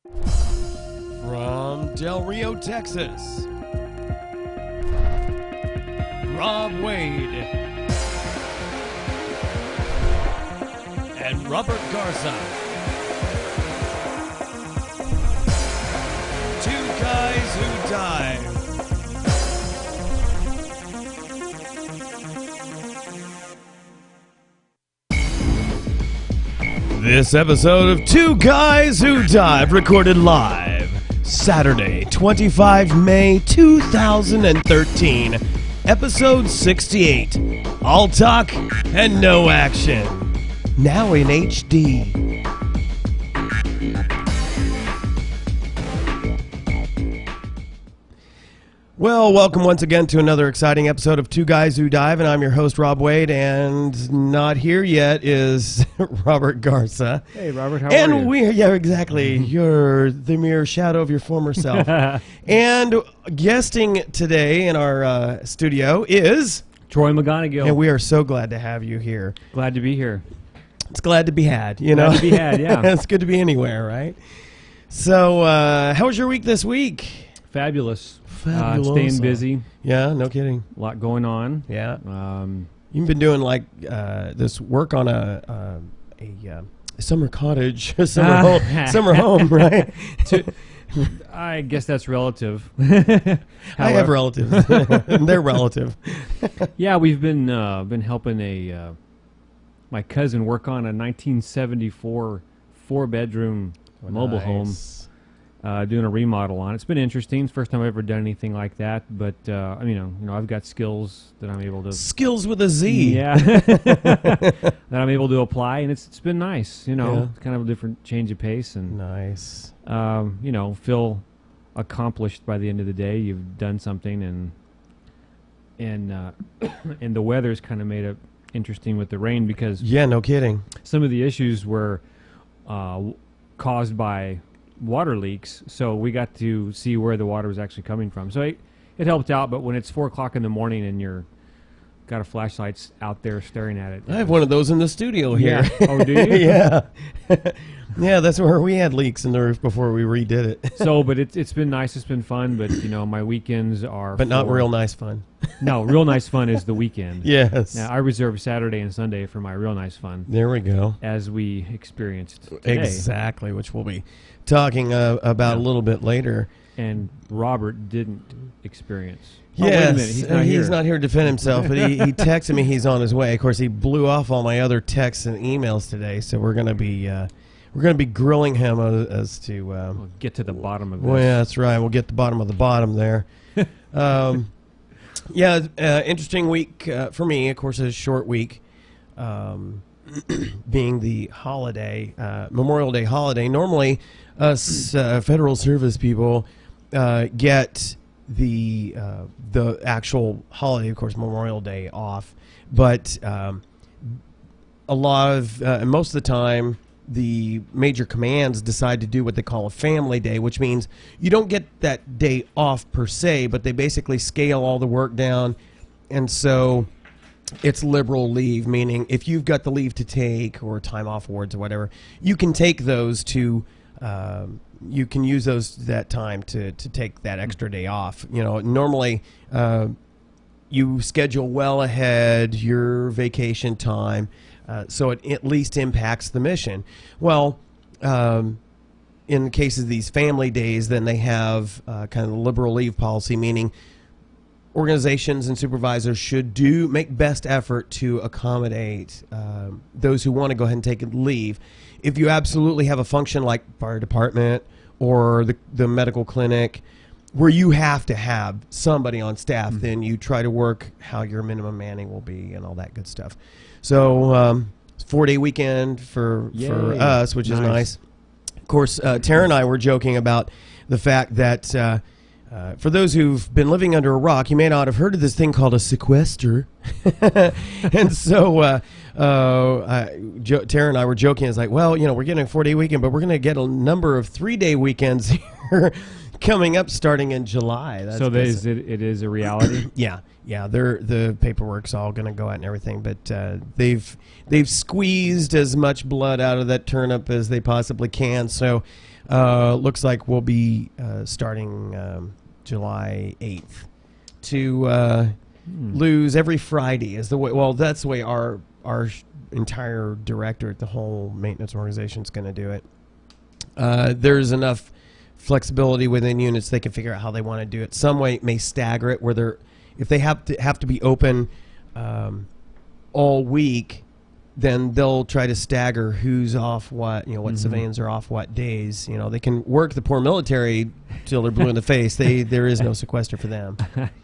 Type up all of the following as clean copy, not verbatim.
From Del Rio, Texas, Rob Wade and Robert Garza. Two guys who dive. This episode of Two Guys Who Dive recorded live Saturday, 25 May 2013, episode 68. All talk and no action. Now in HD. Well, welcome once again to another exciting episode of Two Guys Who Dive, and I'm your host, Rob Wade, and not here yet is Robert Garza. Hey, Robert, how are you? Yeah, exactly. You're the mere shadow of your former self. And guesting today in our studio is... Troy McGonigal. And we are so glad to have you here. Glad to be here. It's glad to be had, you know? Glad to be had, yeah. It's good to be anywhere, right? So, how was your week this week? Fabulous. Fabulous. Staying busy. Yeah, no kidding. A lot going on. Yeah. You've been doing like this work on a summer cottage, summer home, right? I guess that's relative. I have relatives. They're relative. Yeah, we've been helping my cousin work on a 1974 4-bedroom mobile home. Doing a remodel on it. It's been interesting. It's the first time I've ever done anything like that, but I've got skills that I'm able to... Skills with a Z. Yeah. That I'm able to apply, and it's been nice, Yeah. It's kind of a different change of pace, and Nice. Feel accomplished by the end of the day. You've done something, and the weather's kind of made it interesting with the rain, because Yeah, no kidding. some of the issues were caused by water leaks, so we got to see where the water was actually coming from. So it helped out, but when it's 4 o'clock in the morning and you're got a flashlight out there staring at it. I have one of those in the studio here. Yeah. Oh, do you? Yeah. Yeah, that's where we had leaks in the roof before we redid it. So, but it's been nice. It's been fun, but my weekends are... But not real nice fun. No, real nice fun is the weekend. Yes. Now, I reserve Saturday and Sunday for my real nice fun, There we go. as we experienced today. Exactly, which we'll be talking about a little bit later. And Robert didn't experience. Yes, Oh, wait a minute. he's not here to defend himself, but he texted me he's on his way. Of course, he blew off all my other texts and emails today, so we're going to be grilling him as to. We'll get to the bottom of this. Well, yeah, that's right. We'll get the bottom of the bottom there. Interesting week for me. Of course, it's a short week, being the holiday, Memorial Day holiday. Normally, us federal service people get the actual holiday, of course, Memorial Day off, but a lot of most of the time, the major commands decide to do what they call a family day, which means you don't get that day off per se, but they basically scale all the work down, and so it's liberal leave, meaning if you've got the leave to take or time off awards or whatever, you can take those to you can use that time to take that extra day off. Normally you schedule well ahead your vacation time, so it at least impacts the mission. Well, in the case of these family days, then they have kind of the liberal leave policy, meaning organizations and supervisors should make best effort to accommodate those who want to go ahead and take leave. If you absolutely have a function like fire department or the medical clinic where you have to have somebody on staff, then you try to work how your minimum manning will be and all that good stuff. So it's 4-day weekend for us, which is nice. Of course, Tara and I were joking about the fact that for those who've been living under a rock, you may not have heard of this thing called a sequester. And so Tara and I were joking. It's like, well, we're getting a 4-day weekend, but we're going to get a number of 3-day weekends here coming up starting in July. That's So good. it is a reality. Yeah. The paperwork's all going to go out and everything, but they've squeezed as much blood out of that turnip as they possibly can. So looks like we'll be starting July 8th to lose every Friday. Is the way? Well, that's the way our entire director at the whole maintenance organization is going to do it. There's enough flexibility within units; they can figure out how they want to do it. Some way may stagger it, where if they have to be open all week, then they'll try to stagger who's off what. What civilians are off what days. They can work the poor military till they're blue in the face. There is no sequester for them.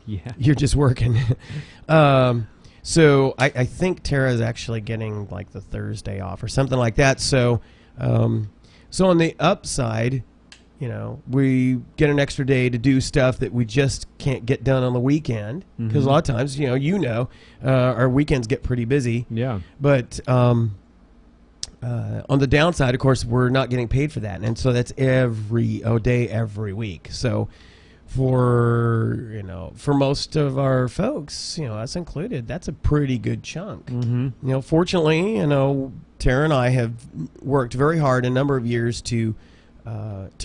Yeah. You're just working. So I think Tara is actually getting like the Thursday off or something like that. So so on the upside, we get an extra day to do stuff that we just can't get done on the weekend, because a lot of times, our weekends get pretty busy. Yeah. But on the downside, of course, we're not getting paid for that, and so that's every day every week. So for most of our folks, us included, that's a pretty good chunk. Fortunately, Tara and I have worked very hard a number of years to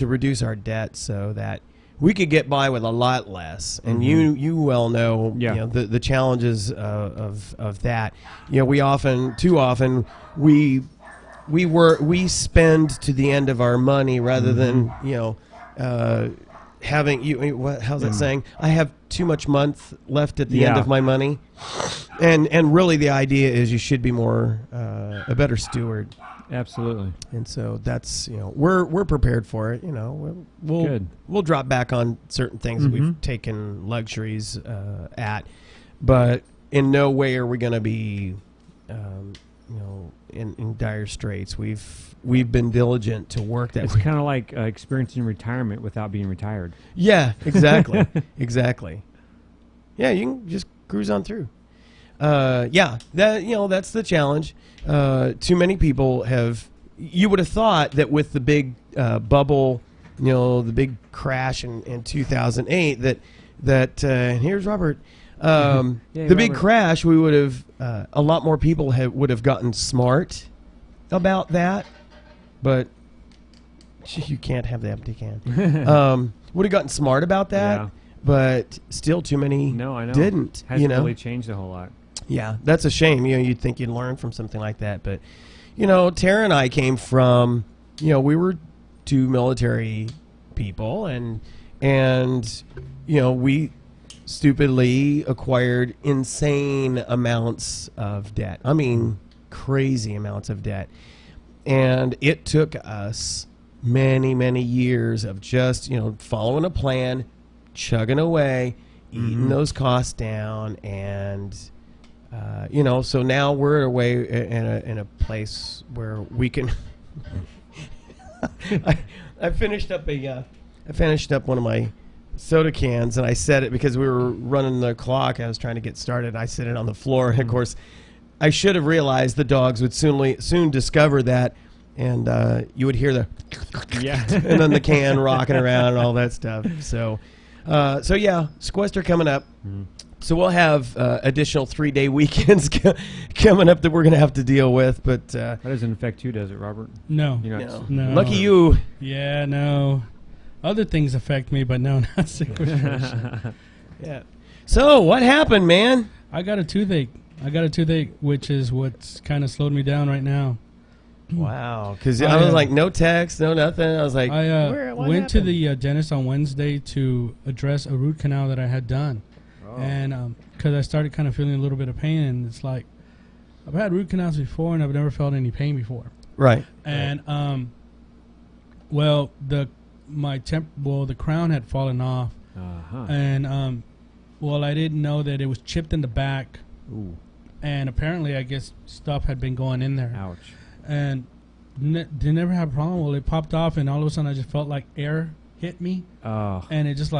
reduce our debt so that we could get by with a lot less. And you well know, the challenges of that. Too often we spend to the end of our money rather than having how's that saying? I have too much month left at the end of my money. And really the idea is you should be more a better steward. Absolutely. And so that's we're prepared for it. We'll drop back on certain things that we've taken luxuries at, but in no way are we going to be in dire straits. We've been diligent to work that. It's kind of like experiencing retirement without being retired. Yeah, exactly. Exactly. Yeah, you can just cruise on through. That's the challenge. Too many people you would have thought that with the big bubble, the big crash in 2008, that and here's Robert. The big crash, we would have a lot more people would have gotten smart about that, but you can't have the empty can. Would have gotten smart about that, but still too many didn't. Hasn't really changed a whole lot. Yeah, that's a shame. You'd think you'd learn from something like that, but Tara and I came from we were two military people, and we stupidly acquired insane amounts of debt. I mean, crazy amounts of debt. And it took us many, many years of just, following a plan, chugging away, eating those costs down. And, so now we're away in a place where we can. I finished up one of my soda cans, and I set it because we were running the clock. I was trying to get started, and I set it on the floor. And of course, I should have realized the dogs would soon discover that, and you would hear the and then the can rocking around and all that stuff. So sequester coming up. So we'll have additional 3-day weekends coming up that we're going to have to deal with. But that doesn't affect you, does it, Robert? No. No. Lucky you. Yeah, no. Other things affect me, but no, not sequestration. Yeah. So what happened, man? I got a toothache, which is what's kind of slowed me down right now. Wow. Because I was like, no text, no nothing. I was like, I went to the dentist on Wednesday to address a root canal that I had done. Oh. And because I started kind of feeling a little bit of pain, and it's like, I've had root canals before, and I've never felt any pain before. Right. And, the crown had fallen off. And, I didn't know that it was chipped in the back. Ooh. And apparently, I guess stuff had been going in there. Ouch. And they never had a problem. Well, it popped off, and all of a sudden, I just felt like air hit me. Oh. And it just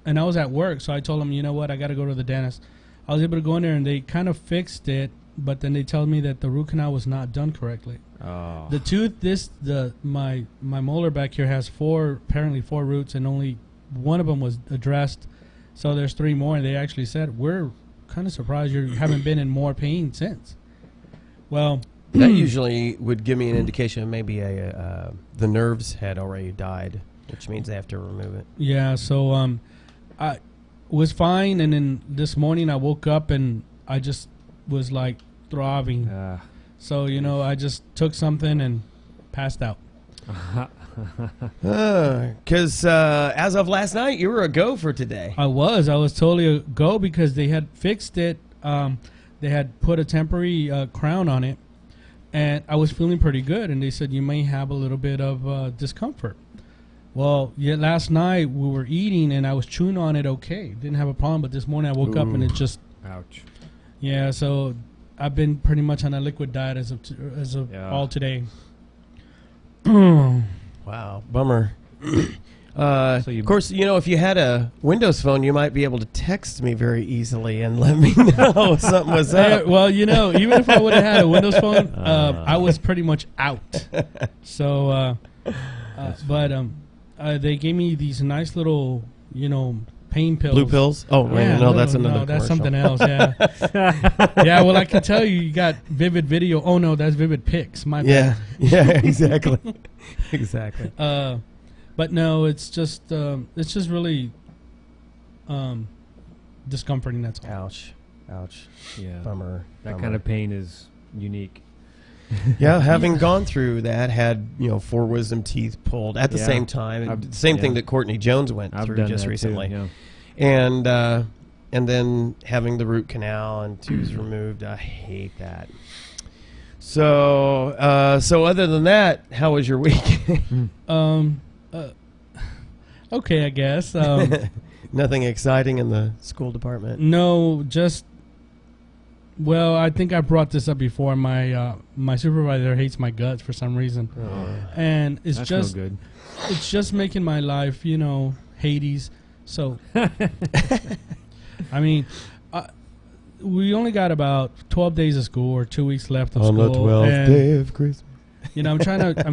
and I was at work, so I told them, you know what, I got to go to the dentist. I was able to go in there, and they kind of fixed it, but then they told me that the root canal was not done correctly. Oh. The tooth, my molar back here has apparently four roots, and only one of them was addressed. So there's 3 more, and they actually said, we're kind of surprised you haven't been in more pain since. Well, that usually would give me an indication of maybe the nerves had already died, which means they have to remove it. yeah, so I was fine, and then this morning I woke up and I just was like throbbing. So, I just took something and passed out. Because as of last night, you were a go for today. I was totally a go because they had fixed it. They had put a temporary crown on it, and I was feeling pretty good. And they said you may have a little bit of discomfort. Well, yeah, last night we were eating and I was chewing on it. Okay, didn't have a problem. But this morning I woke up and it just, ouch. Yeah, so I've been pretty much on a liquid diet as of all today. Wow, bummer. Of course, if you had a Windows phone, you might be able to text me very easily and let me know if something was up. Well, even if I would have had a Windows phone, I was pretty much out. So, but they gave me these nice little, pain pills. Blue pills? Oh, yeah, no, that's another No, that's commercial. something else, yeah. Yeah, well, I can tell you got Vivid Video. Oh, no, that's Vivid Pics. My bad. Yeah, exactly. Exactly. But no, it's just really discomforting, that's all. Ouch. Yeah. Bummer. That kind of pain is unique. Yeah, having gone through that, had 4 wisdom teeth pulled at the same time. Same thing that Courtney Jones went I've through done just that recently. too, yeah. And then having the root canal and tubes removed. I hate that. So other than that, how was your week? Okay, I guess. Nothing exciting in the school department. No, just. Well, I think I brought this up before. My supervisor hates my guts for some reason, and it's That's just no good. it's just making my life, Hades. So, I mean, we only got about 12 days of school or 2 weeks left of On school. the 12th day of Christmas. I'm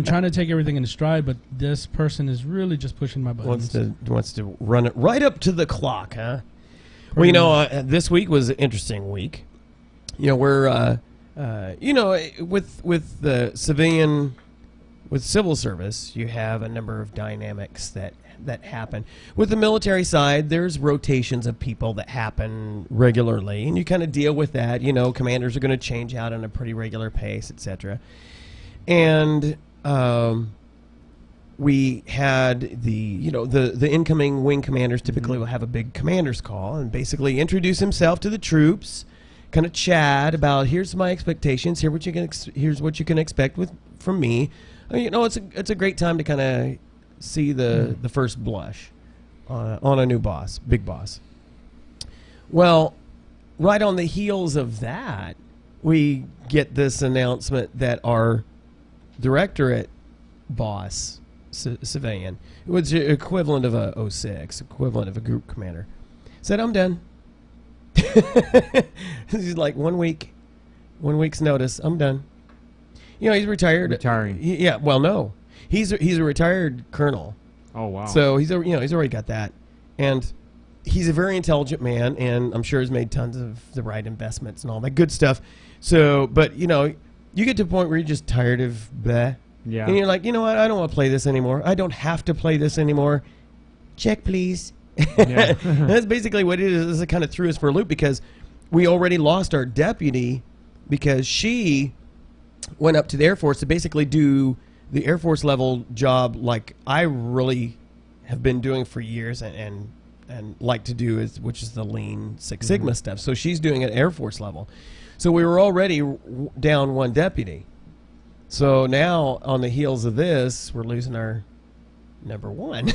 trying to take everything in stride, but this person is really just pushing my buttons. Wants to run it right up to the clock, huh? Well, this week was an interesting week. We're with the civilian, with civil service, you have a number of dynamics that happen. With the military side, there's rotations of people that happen regularly, and you kind of deal with that. Commanders are going to change out on a pretty regular pace, etc. And we had the incoming wing commanders typically will have a big commander's call and basically introduce himself to the troops, kind of chat about here's my expectations, here's what you can expect from me. It's a great time to kind of see the first blush on a new boss, big boss. Well, right on the heels of that, we get this announcement that our directorate boss, civilian, which is equivalent of a 06, equivalent of a group commander, said, "I'm done." He's like 1 week's notice. I'm done. He's retired. Retiring. No, he's a retired colonel. Oh wow. So he's already got that, and he's a very intelligent man, and I'm sure has made tons of the right investments and all that good stuff. So, but you get to a point where you're just tired of bleh. Yeah. And you're like, you know what? I don't want to play this anymore. I don't have to play this anymore. Check, please. Yeah. That's basically what it is. It kind of threw us for a loop because we already lost our deputy because she went up to the Air Force to basically do the Air Force level job like I really have been doing for years and like to do, which is the Lean Six Sigma stuff. So she's doing it at Air Force level. So we were already down one deputy. So now on the heels of this, we're losing our number one.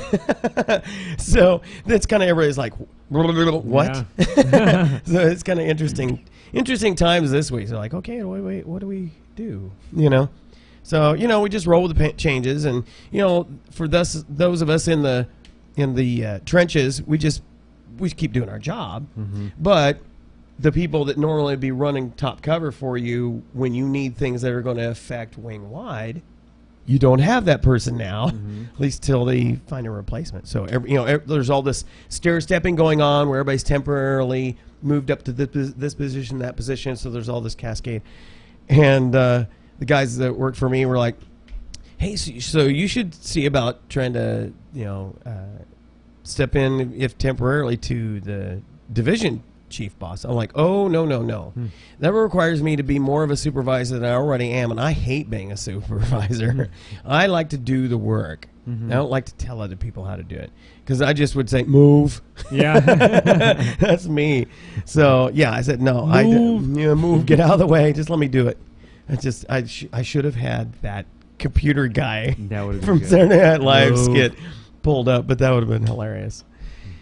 So that's kind of everybody's like, what? Yeah. So it's kind of interesting times this week. So like, okay, wait, what do we do? So we just roll with the changes, and for those of us in the trenches, we keep doing our job. Mm-hmm. But the people that normally be running top cover for you when you need things that are going to affect wing wide, you don't have that person now, Mm-hmm. at least till they find a replacement. So there's all this stair stepping going on where everybody's temporarily moved up to this position, that position. So there's all this cascade, and the guys that work for me were like, "Hey, so you should see about trying to step in if temporarily to the division chief boss." I'm like, "Oh, no. That requires me to be more of a supervisor than I already am, and I hate being a supervisor. I like to do the work. I don't like to tell other people how to do it because I just would say, move." Yeah. That's me. So, yeah, I said, no, move, get out of the way. Just let me do it. I should have had that computer guy That would have from been good. Saturday Night Live Move. skit pulled up, but that would have been hilarious.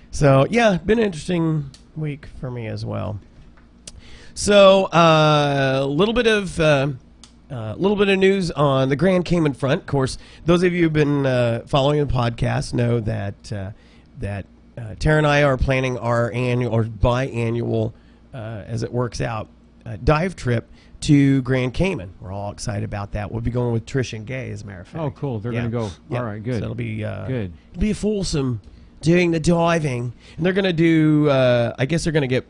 So, yeah, been an interesting week for me as well. So, a little bit of news on the Grand Cayman front. Of course, those of you who've been following the podcast know that Tara and I are planning our annual or biannual, as it works out, dive trip to Grand Cayman. We're all excited about that. We'll be going with Trish and Gay, as a matter of fact. Oh, cool. They're Yeah. going to go. Yeah. All right, good. So it'll be Good. It'll be foursome doing the diving, and they're going to do. I guess they're going to get.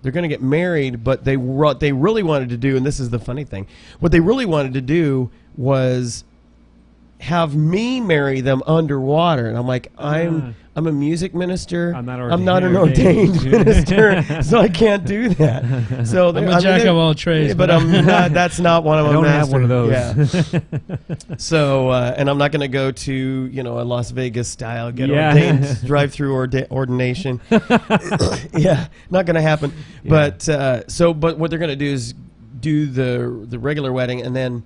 They're going to get married, but they really wanted to do, and this is the funny thing. What they really wanted to do was have me marry them underwater, and I'm like, I'm a music minister. I'm not an ordained minister, so I can't do that. So I'm a jack of all trades, but I'm not. That's not one of I them. don't have one of those. Yeah. So, and I'm not going to go to a Las Vegas style get Yeah. ordained drive-through ordination. Yeah, not going to happen. Yeah. But what they're going to do is do the regular wedding and then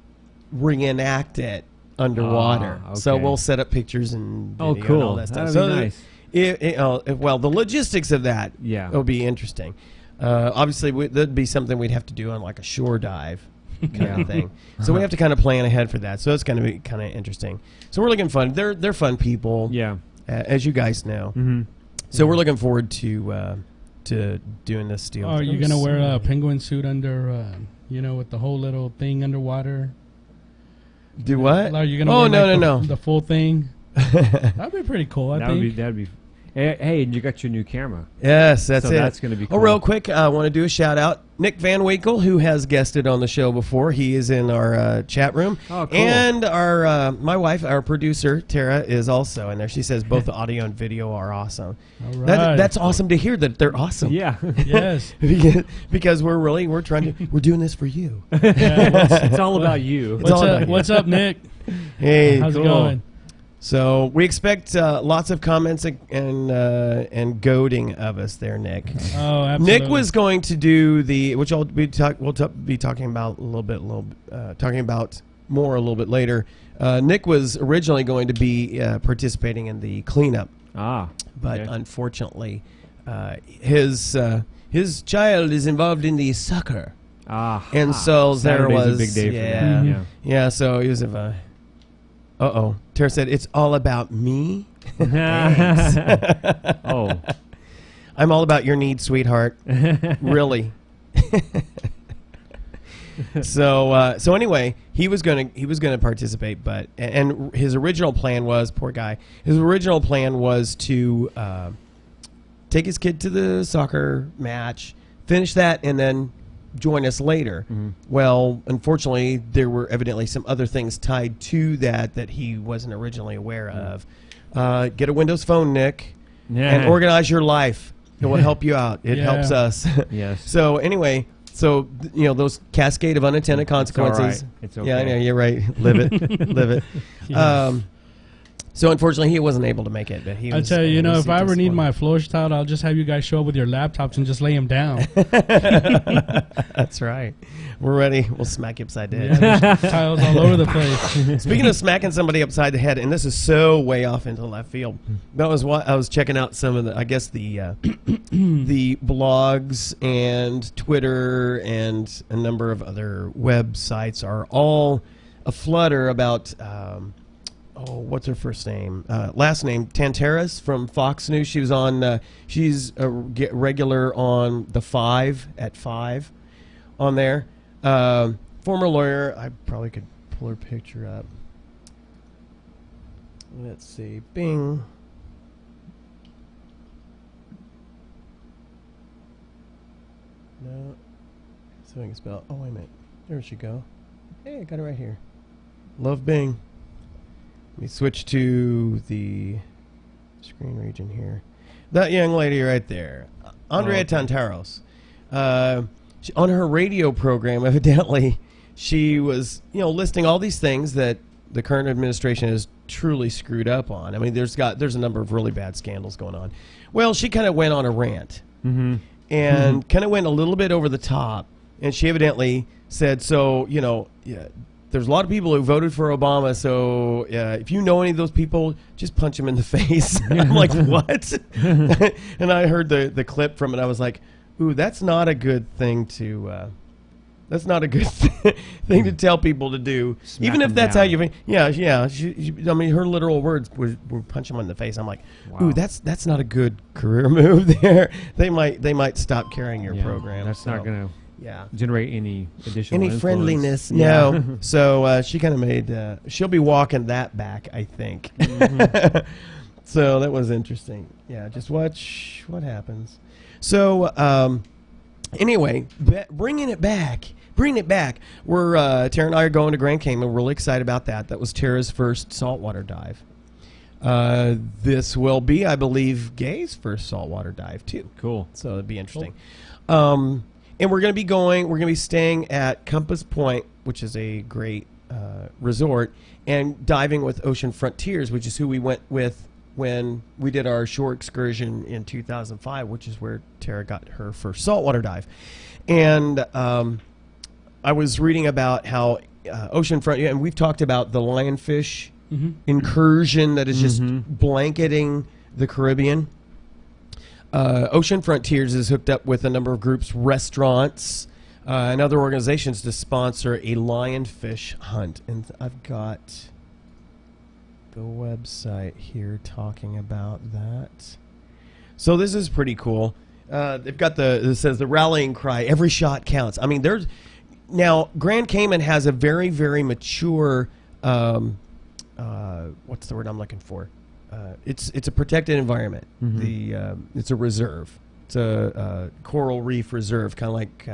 reenact it underwater. Ah, So okay. we'll set up pictures and video Oh, and cool. all that stuff. That'd be nice. Well, the logistics of that Yeah. will be interesting. Obviously, that'd be something we'd have to do on like a shore dive kind of thing. So we have to kind of plan ahead for that. So it's going to be kind of interesting. So we're looking fun. They're fun people, Yeah. as you guys know. Mm-hmm. So we're looking forward to doing this deal. Oh, are you gonna wear a penguin suit under, with the whole little thing underwater? Do what? Are you gonna? Oh, wear, no, like, no. the full thing. That'd be pretty cool. I think. That'd be. Hey, and you got your new camera. Yes, that's So it. that's gonna be cool. Oh, real quick, I want to do a shout out. Nick Van Winkle, who has guested on the show before, he is in our chat room. Oh, cool. And our my wife, our producer Tara, is also in there. She says both the audio and video are awesome. All right. That's awesome to hear that they're awesome. Yeah. Yes. because we're doing this for you. It's all about you. It's all about you. What's up, Nick? Hey, How's cool. it going? So we expect lots of comments and goading of us there, Nick. Oh, absolutely. Nick was going to do which we'll be talking about a little bit later. Nick was originally going to be participating in the cleanup, but okay. unfortunately, his child is involved in the soccer, and so there Saturday's was a big day for yeah, that. Mhm. yeah. So he was Tara said, "It's all about me." Thanks. Oh. I'm all about your needs, sweetheart. Really. So anyway, he was gonna participate, but and his original plan was, poor guy. His original plan was to take his kid to the soccer match, finish that, and then join us later. Mm-hmm. Well, unfortunately, there were evidently some other things tied to that he wasn't originally aware of. Get a Windows Phone, Nick, and organize your life. It will help you out. It Yeah. helps us. Yes. So anyway, those cascade of unintended consequences. It's okay. Yeah, I know, you're right. Live it. Live it. Yes. So unfortunately, he wasn't able to make it. But he I was, tell you, he was if I ever need disappointed. my floors tiled, I'll just have you guys show up with your laptops and just lay them down. That's right. We're ready. We'll smack you upside the head. Yeah, there's tiles all over the place. Speaking of smacking somebody upside the head, and this is so way off into left field. That was what I was checking out some of the the blogs and Twitter and a number of other websites are all aflutter about what's her first name? Last name Tantaras from Fox News. She was on. She's a regular on the 5 at 5 on there. Former lawyer. I probably could pull her picture up. Let's see. Bing. No. So I can spell. Oh, wait a minute. There she go. Hey, I got it right here. Love Bing. Let me switch to the screen region here. That young lady right there, Andrea Tantaros. On her radio program, evidently, she was, listing all these things that the current administration has truly screwed up on. I mean, there's a number of really bad scandals going on. Well, she kind of went on a rant and kind of went a little bit over the top, and she evidently said, so, there's a lot of people who voted for Obama, so if you know any of those people, just punch them in the face. I'm like, what? And I heard the clip from it. I was like, ooh, that's not a good thing to thing to tell people to do. Smack even if them that's down. how you think. Yeah. I mean, her literal words were punch them in the face. I'm like, Wow. ooh, that's not a good career move there. They might stop carrying your program. That's not going to Yeah. generate any additional Any influence. friendliness? Yeah. No. So she kind of made. She'll be walking that back, I think. So that was interesting. Yeah, just watch what happens. So anyway, bringing it back. We're Tara and I are going to Grand Cayman. We're really excited about that. That was Tara's first saltwater dive. This will be, I believe, Gay's first saltwater dive too. Cool. So it'd be interesting. And we're going to be staying at Compass Point, which is a great resort, and diving with Ocean Frontiers, which is who we went with when we did our shore excursion in 2005, which is where Tara got her first saltwater dive. And I was reading about how Ocean Frontier, and we've talked about the lionfish incursion that is just blanketing the Caribbean. Ocean Frontiers is hooked up with a number of groups, restaurants, and other organizations to sponsor a lionfish hunt. And I've got the website here talking about that. So this is pretty cool. They've got it says the rallying cry, every shot counts. I mean, now Grand Cayman has a very, very mature, what's the word I'm looking for? It's a protected environment. It's a reserve. It's a coral reef reserve, kind of like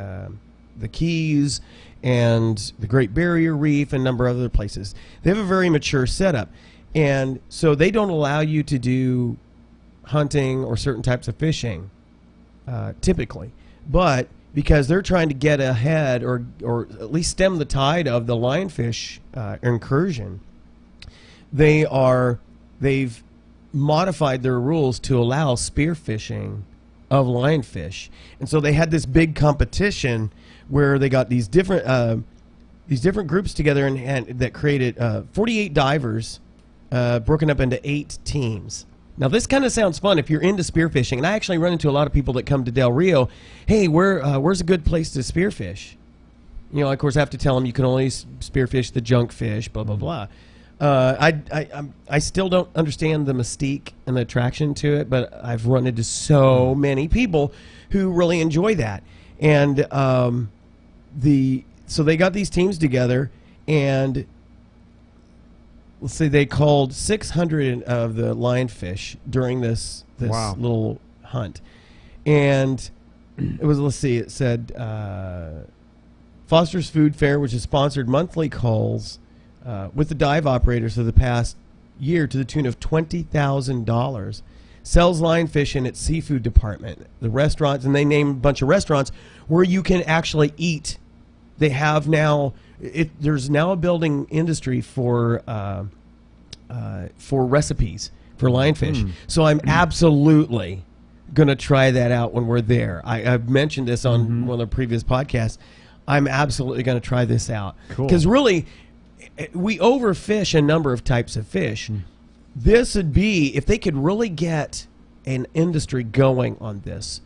the Keys and the Great Barrier Reef and a number of other places. They have a very mature setup. And so they don't allow you to do hunting or certain types of fishing, typically. But because they're trying to get ahead or at least stem the tide of the lionfish incursion, they've modified their rules to allow spearfishing of lionfish. And so they had this big competition where they got these different groups together and that created 48 divers broken up into 8 teams. Now, this kind of sounds fun if you're into spearfishing, and I actually run into a lot of people that come to Del Rio. Hey, where's a good place to spearfish? Of course, I have to tell them you can only spearfish the junk fish, blah, blah, blah. I still don't understand the mystique and the attraction to it, but I've run into so many people who really enjoy that. And so they got these teams together, and let's say they called 600 of the lionfish during this Wow. little hunt. And it was, it said Foster's Food Fair, which has sponsored monthly calls with the dive operators for the past year to the tune of $20,000, sells lionfish in its seafood department. The restaurants, and they name a bunch of restaurants where you can actually eat. They have now, there's now a building industry for recipes for lionfish. So I'm absolutely going to try that out when we're there. I've mentioned this on one of the previous podcasts. I'm absolutely going to try this out. Because really, we overfish a number of types of fish. This would be, if they could really get an industry going on this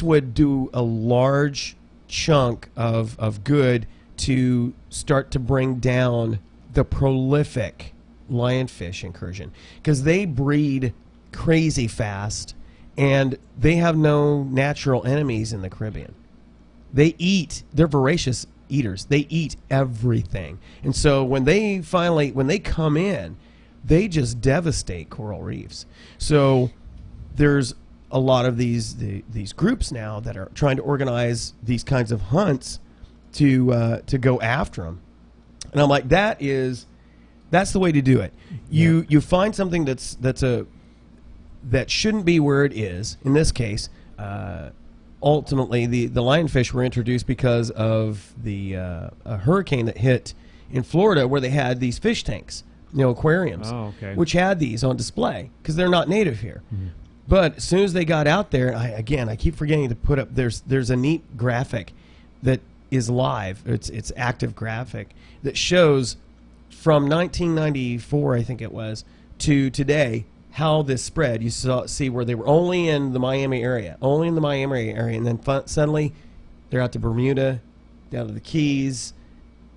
would do a large chunk of good to start to bring down the prolific lionfish incursion, because they breed crazy fast and they have no natural enemies in the Caribbean. They're voracious eaters. They eat everything. And so when they come in, they just devastate coral reefs. So there's a lot of these groups now that are trying to organize these kinds of hunts to go after them. And I'm like, that's the way to do it. You find something that shouldn't be where it is. In this case, ultimately the lionfish were introduced because of a hurricane that hit in Florida, where they had these fish tanks, aquariums, which had these on display because they're not native here. Mm-hmm. But as soon as they got out there, I keep forgetting to put up. There's a neat graphic that is live. It's active graphic that shows from 1994, I think it was, to today how this spread. You see where they were only in the Miami area, and then suddenly they're out to Bermuda, down to the Keys,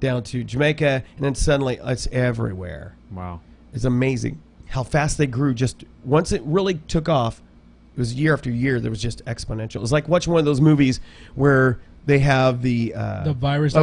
down to Jamaica, and then suddenly it's everywhere. Wow, it's amazing how fast they grew. Just once it really took off, it was year after year. There was just exponential. It was like watching one of those movies where they have the virus.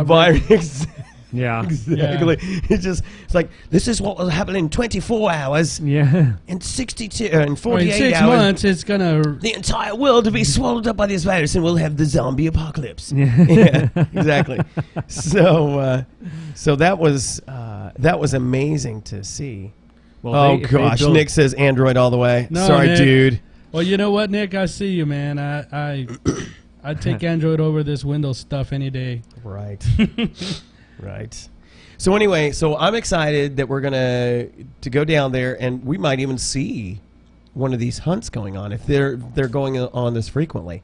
Yeah, exactly. Yeah. It's like, this is what will happen in 24 hours. Yeah. In 62 and 48 in 6 hours. months, it's gonna the entire world will be swallowed up by this virus, and we'll have the zombie apocalypse. Yeah, exactly. So that was amazing to see. Well, gosh, Nick says Android all the way. No, sorry, Nick. Dude. Well, you know what, Nick? I see you, man. I'd take Android over this Windows stuff any day. Right. Right. So anyway, I'm excited that we're to go down there, and we might even see one of these hunts going on if they're going on this frequently.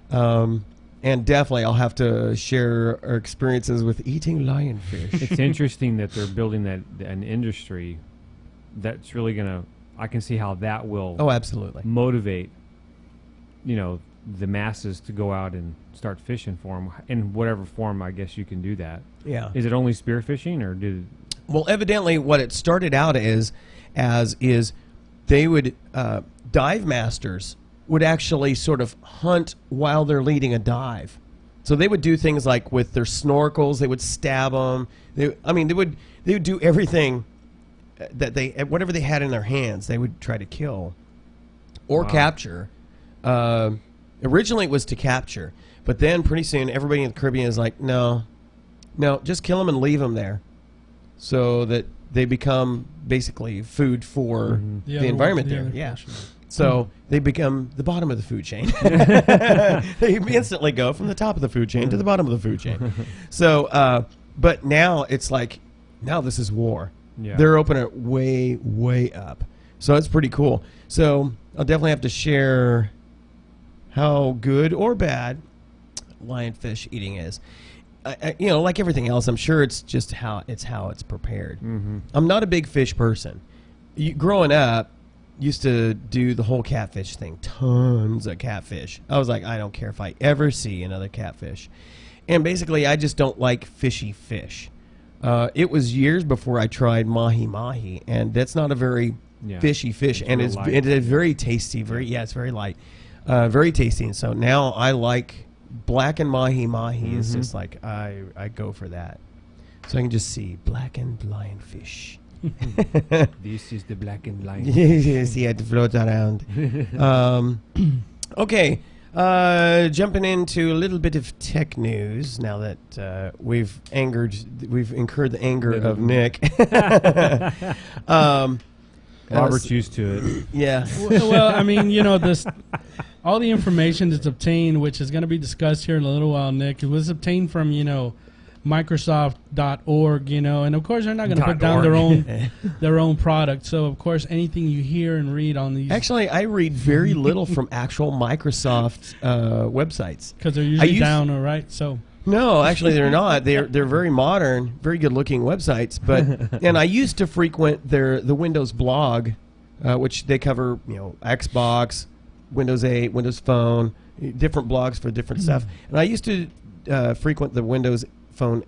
And definitely I'll have to share our experiences with eating lionfish. It's interesting that they're building an industry that's really I can see how that will absolutely motivate the masses to go out and start fishing for them in whatever form. I guess you can do that. Yeah. Is it only spearfishing, or Well, evidently, what it started out is they would dive masters would actually sort of hunt while they're leading a dive. So they would do things like with their snorkels, they would stab them. They would do everything that whatever they had in their hands, they would try to kill or capture. Originally, it was to capture, but then pretty soon, everybody in the Caribbean is like, no, just kill them and leave them there, so that they become basically food for the environment there. Yeah. So they become the bottom of the food chain. They instantly go from the top of the food chain to the bottom of the food chain. So, but now it's like, now this is war. Yeah. They're opening it way, way up. So that's pretty cool. So I'll definitely have to share how good or bad lionfish eating is. Like everything else, I'm sure it's just how it's prepared. Mm-hmm. I'm not a big fish person. Growing up, used to do the whole catfish thing. Tons of catfish. I was like, I don't care if I ever see another catfish. And basically, I just don't like fishy fish. It was years before I tried mahi-mahi, and that's not a very fishy fish, and it is very tasty. It's very light. Very tasty. And so now I like blackened mahi-mahi. Is just like, I go for that. So I can just see blackened lionfish. This is the blackened lion. Yes, he had to float around. Okay, jumping into a little bit of tech news now that we've incurred the anger of Nick. Robert's used to it. Yeah. Well, I mean, all the information that's obtained, which is going to be discussed here in a little while, Nick, it was obtained from, Microsoft.org, and of course they're not going to put down their own product. So of course anything you hear and read on these. Actually, I read very little from actual Microsoft websites because they're usually down, all right. So no, actually they're not. They're very modern, very good looking websites. But and I used to frequent the Windows blog, which they cover Xbox, Windows 8, Windows Phone, different blogs for different stuff. And I used to frequent the Windows Phone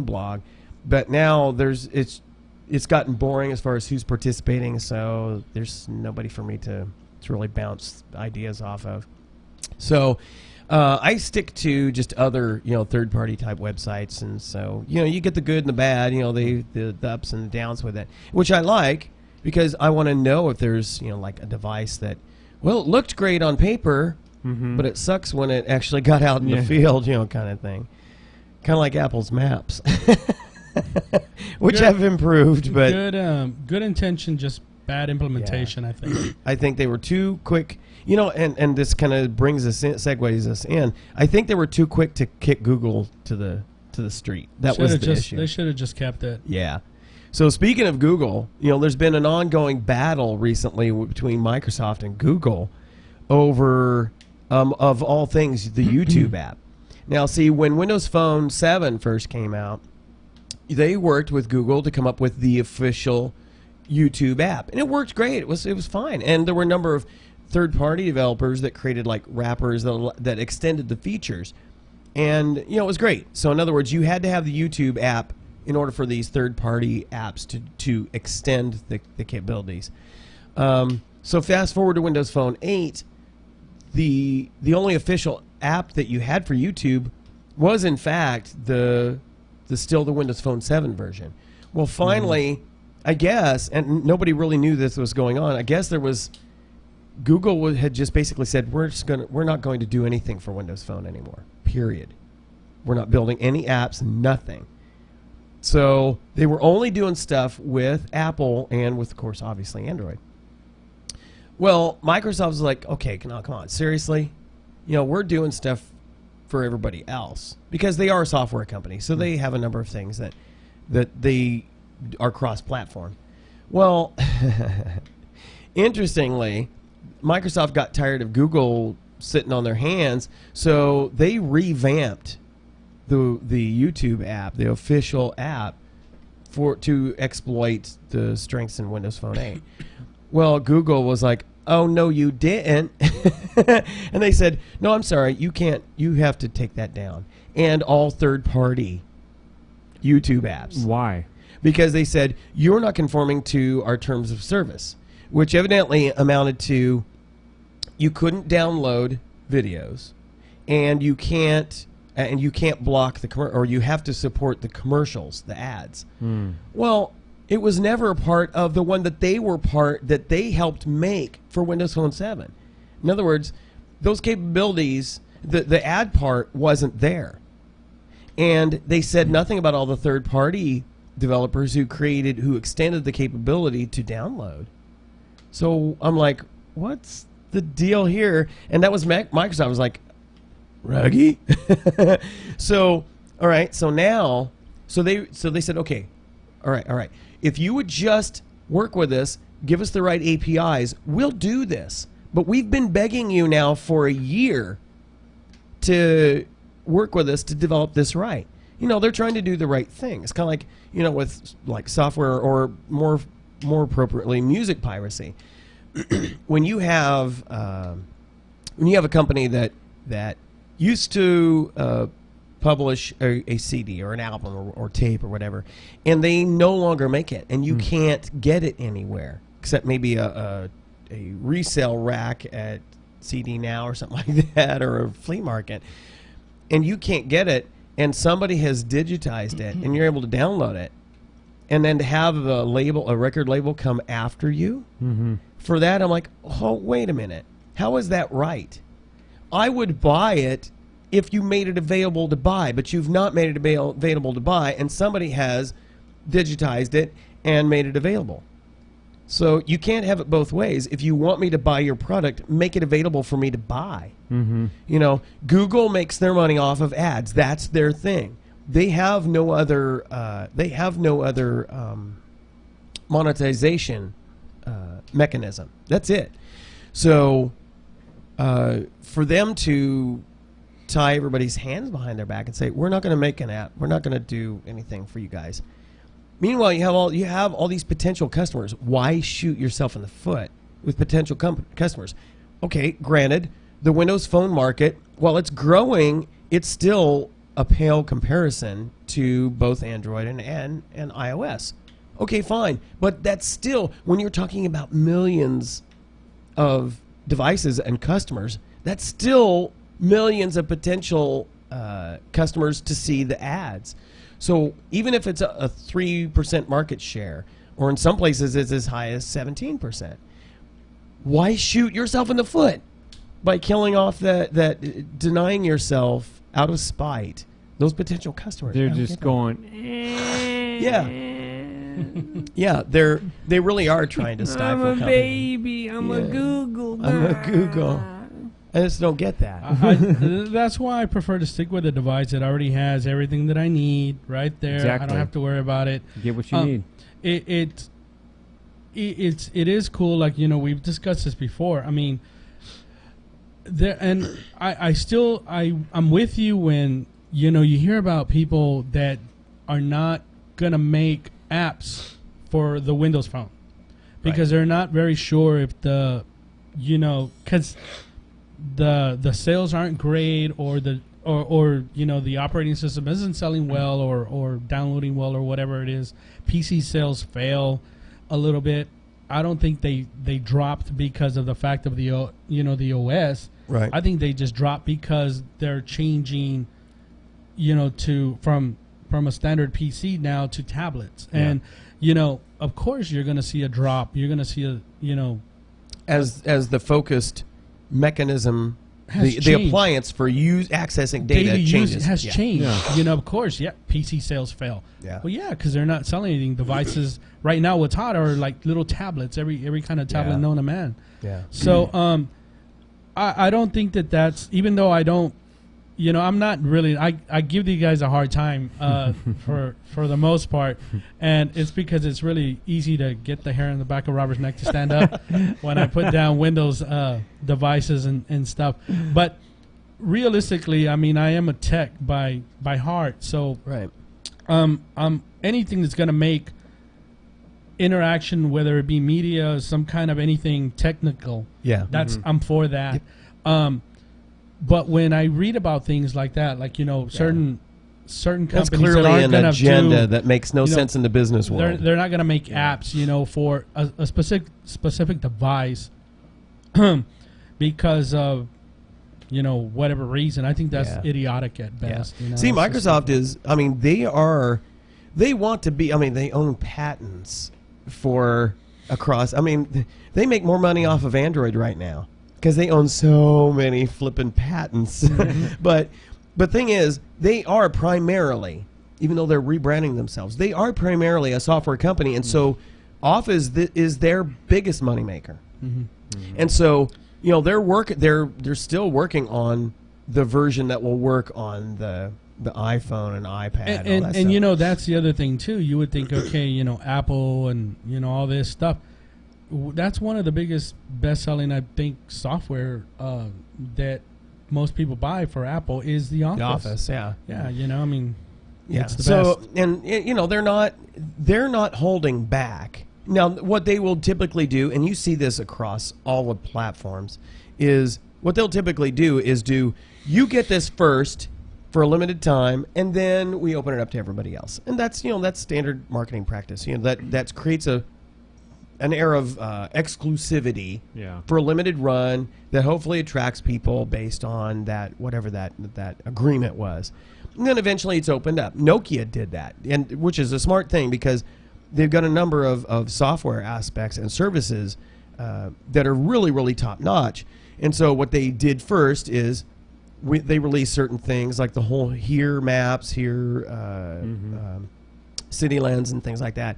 blog, but now it's gotten boring as far as who's participating, so there's nobody for me to really bounce ideas off of. So I stick to just other, third-party type websites, and so, you get the good and the bad, the ups and the downs with it, which I like because I want to know if there's, like a device that, well, it looked great on paper, but it sucks when it actually got out in the field, kind of thing. Kind of like Apple's Maps, which have improved, but good intention, just bad implementation. I think. I think they were too quick. And this kind of segues us in. I think they were too quick to kick Google to the street. That was the issue. They should have just kept it. Yeah. So speaking of Google, there's been an ongoing battle recently between Microsoft and Google over, of all things, the YouTube app. Now, see, when Windows Phone 7 first came out, they worked with Google to come up with the official YouTube app, and it worked great. It was fine, and there were a number of third-party developers that created like wrappers that extended the features, and it was great. So in other words, you had to have the YouTube app in order for these third-party apps to extend the capabilities. So fast forward to Windows Phone 8, the only official app that you had for YouTube was in fact the Windows Phone 7 version. Well, finally, I guess, and nobody really knew this was going on. I guess Google had just basically said, we're not going to do anything for Windows Phone anymore. Period. We're not building any apps, nothing. So they were only doing stuff with Apple and with, of course, obviously Android. Well, Microsoft was like, okay, come on, seriously? We're doing stuff for everybody else because they are a software company, so they have a number of things that they are cross-platform. Well, interestingly, Microsoft got tired of Google sitting on their hands, so they revamped the YouTube app, the official app, to exploit the strengths in Windows Phone 8. Well, Google was like, oh, no, you didn't. And they said, no, I'm sorry, you can't. You have to take that down. And all third-party YouTube apps. Why? Because they said, you're not conforming to our terms of service, which evidently amounted to you couldn't download videos, and you can't block or you have to support the commercials, the ads. Well, it was never a part of the one that they helped make for Windows Phone 7. In other words, those capabilities, the ad part wasn't there. And they said nothing about all the third-party developers who extended the capability to download. So I'm like, what's the deal here? And that was Microsoft was like, Ruggy? So, all right, so now, so they said, okay, all right. If you would just work with us, give us the right APIs, we'll do this. But we've been begging you now for a year to work with us to develop this right. They're trying to do the right thing. It's kind of like, with like software or more appropriately, music piracy. When you have a company that used to publish a CD or an album or tape or whatever, and they no longer make it, and you can't get it anywhere except maybe a resale rack at CD Now or something like that, or a flea market, and you can't get it, and somebody has digitized it, and you're able to download it, and then to have a record label come after you for that, I'm like, oh, wait a minute, how is that right? I would buy it if you made it available to buy, but you've not made it available to buy, and somebody has digitized it and made it available. So you can't have it both ways. If you want me to buy your product, make it available for me to buy. Google makes their money off of ads. That's their thing. They have no other. Monetization mechanism. That's it. So for them to tie everybody's hands behind their back and say, we're not going to make an app, we're not going to do anything for you guys. Meanwhile, you have all these potential customers. Why shoot yourself in the foot with potential customers? Okay, granted, the Windows Phone market, while it's growing, it's still a pale comparison to both Android and iOS. Okay, fine. But that's still, when you're talking about millions of devices and customers, that's still millions of potential customers to see the ads. So even if it's a 3% market share, or in some places it's as high as 17%, why shoot yourself in the foot by killing off that denying yourself out of spite those potential customers? They're just going. Yeah. Yeah, they really are trying to stifle. I'm a company. baby. I'm a Yeah. Google. I'm a Google. I just don't get that. That's why I prefer to stick with a device that already has everything that I need right there. I Exactly. don't have to worry about it. Get what you need. It is cool. Like, you know, we've discussed this before. I mean, I'm with you when, you know, you hear about people that are not gonna make apps for the Windows Phone because they're not very sure if the, you know, because the sales aren't great, or you know, the operating system isn't selling well, or downloading well, or whatever it is. PC sales fail a little bit. I don't think they dropped because of the fact of the the OS. Right. I think they just dropped because they're changing, you know, from a standard PC now to tablets. Yeah. And, you know, of course you're going to see a drop. You're going to see as the focused mechanism, Has the changed. appliance for accessing data use changes. has Yeah. changed. Yeah. You know, of course, yeah, PC sales fail. Yeah. Well, yeah, because they're not selling anything. Devices right now, what's hot are like little tablets, every kind of tablet Yeah. known to man. Yeah. So, I don't think that's, even though I don't, you know, I'm not really, I give these guys a hard time for the most part, and it's because it's really easy to get the hair on the back of Robert's neck to stand up when I put down Windows devices and stuff. But realistically, I mean, I am a tech by heart, so Right. Anything that's going to make interaction, whether it be media, some kind of anything technical, Yeah. that's I'm for that. But when I read about things like that, like, you know, certain companies That's that clearly aren't an gonna agenda do, that makes no you know, sense in the business world. they're not going to make apps, you know, for a specific device because of, you know, whatever reason. I think that's Yeah. idiotic at best. You know? See, It's just Microsoft is, I mean, they want to be, I mean, they own patents for across, I mean, they make more money off of Android right now because they own so many flipping patents. But thing is, they are primarily, even though they're rebranding themselves, they are primarily a software company. And so Office is their biggest moneymaker. And so, you know, they're still working on the version that will work on the iPhone and iPad and all that and stuff. you know, that's the other thing too. You would think, okay, you know, Apple and, you know, all this stuff. That's one of the biggest best-selling, I think, software that most people buy for Apple is the Office. The Office, yeah. Yeah, you know, I mean, Yeah. it's the So, best. and you know, they're not holding back. Now, what they will typically do, and you see this across all the platforms, is what they'll typically do is you get this first for a limited time, and then we open it up to everybody else. And that's, you know, that's standard marketing practice. You know, that creates an air of exclusivity Yeah. for a limited run that hopefully attracts people based on that, whatever that agreement was. And then eventually it's opened up. Nokia did that, and which is a smart thing because they've got a number of software aspects and services that are really, really top notch. And so what they did first is they released certain things like the whole Here maps, Here City Lens and things like that,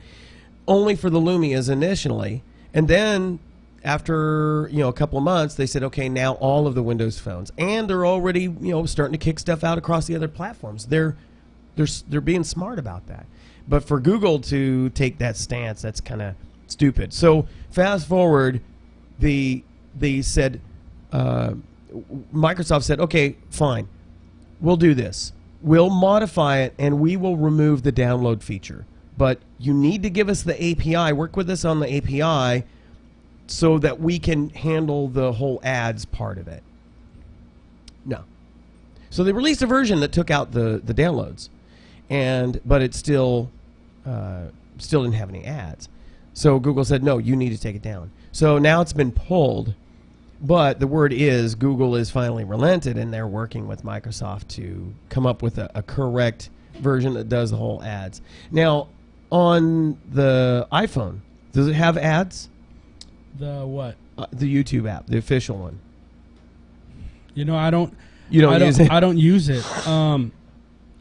only for the Lumias initially. And then after, you know, a couple of months, they said, okay, now all of the Windows phones, and they're already, you know, starting to kick stuff out across the other platforms. They're being smart about that. But for Google to take that stance, that's kind of stupid. So fast forward, they said, Microsoft said, okay, fine, we'll do this. We'll modify it, and we will remove the download feature. But you need to give us the API, work with us on the API, so that we can handle the whole ads part of it. No. So they released a version that took out the downloads, but it still didn't have any ads. So Google said, no, you need to take it down. So now it's been pulled. But the word is Google is finally relented, and they're working with Microsoft to come up with a correct version that does the whole ads. Now, on the iPhone, does it have ads? The what? The YouTube app, the official one. You know, I don't. You don't use it? I don't use it.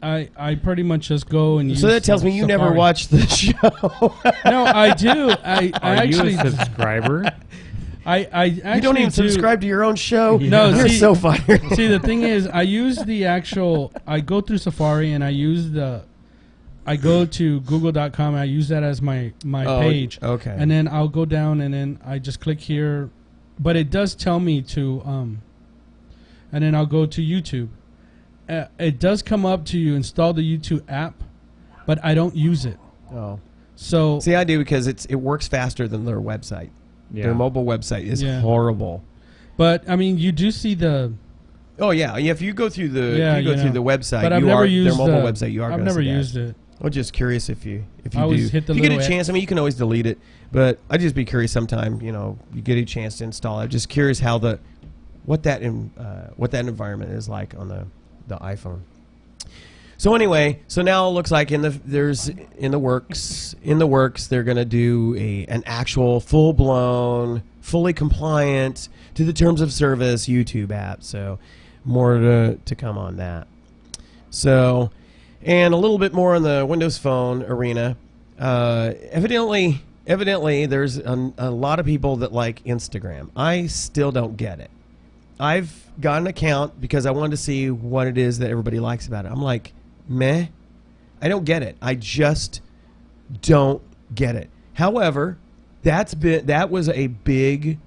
I pretty much just go and use. So that tells me you never Safari. watch the show. No, I do. I actually. you a subscriber? I actually You don't even do. subscribe to your own show? No, You're see- so fired. See, the thing is, I use the actual. I go through Safari and I use the. I go to Google.com. I use that as my Oh, page, okay. and then I'll go down and then I just click here, but it does tell me to and then I'll go to YouTube. It does come up to you install the YouTube app, but I don't use it. Oh. So See, I do because it works faster than their website. Yeah. Their mobile website is Yeah. horrible. but I mean, you do see the. Oh yeah, if you go through the Yeah, if you go you through know. the website, But I've you never are used their mobile the- website. You are. I've gonna never see that. used it. I'm just curious if you I always hit the if you get a little chance. I mean, you can always delete it, but I'd just be curious. Sometime you get a chance to install it. I'm just curious how what that environment is like on the iPhone. So anyway, so now it looks like in the works they're going to do an actual full blown, fully compliant to the terms of service YouTube app. So more to come on that. So, and a little bit more on the Windows Phone arena. Evidently, there's a lot of people that like Instagram. I still don't get it. I've got an account because I wanted to see what it is that everybody likes about it. I'm like, meh. I don't get it. I just don't get it. However, that was a big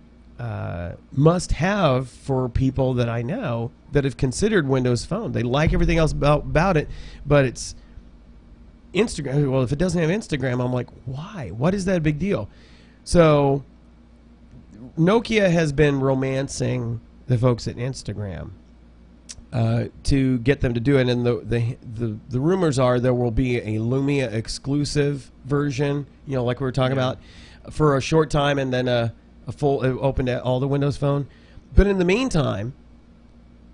must-have for people that I know that have considered Windows Phone. They like everything else about it, but it's Instagram. Well, if it doesn't have Instagram, I'm like, why? What is that big deal? So Nokia has been romancing the folks at Instagram to get them to do it, and the rumors are there will be a Lumia exclusive version, like we were talking about, for a short time, and then a full open to all the Windows Phone. But in the meantime,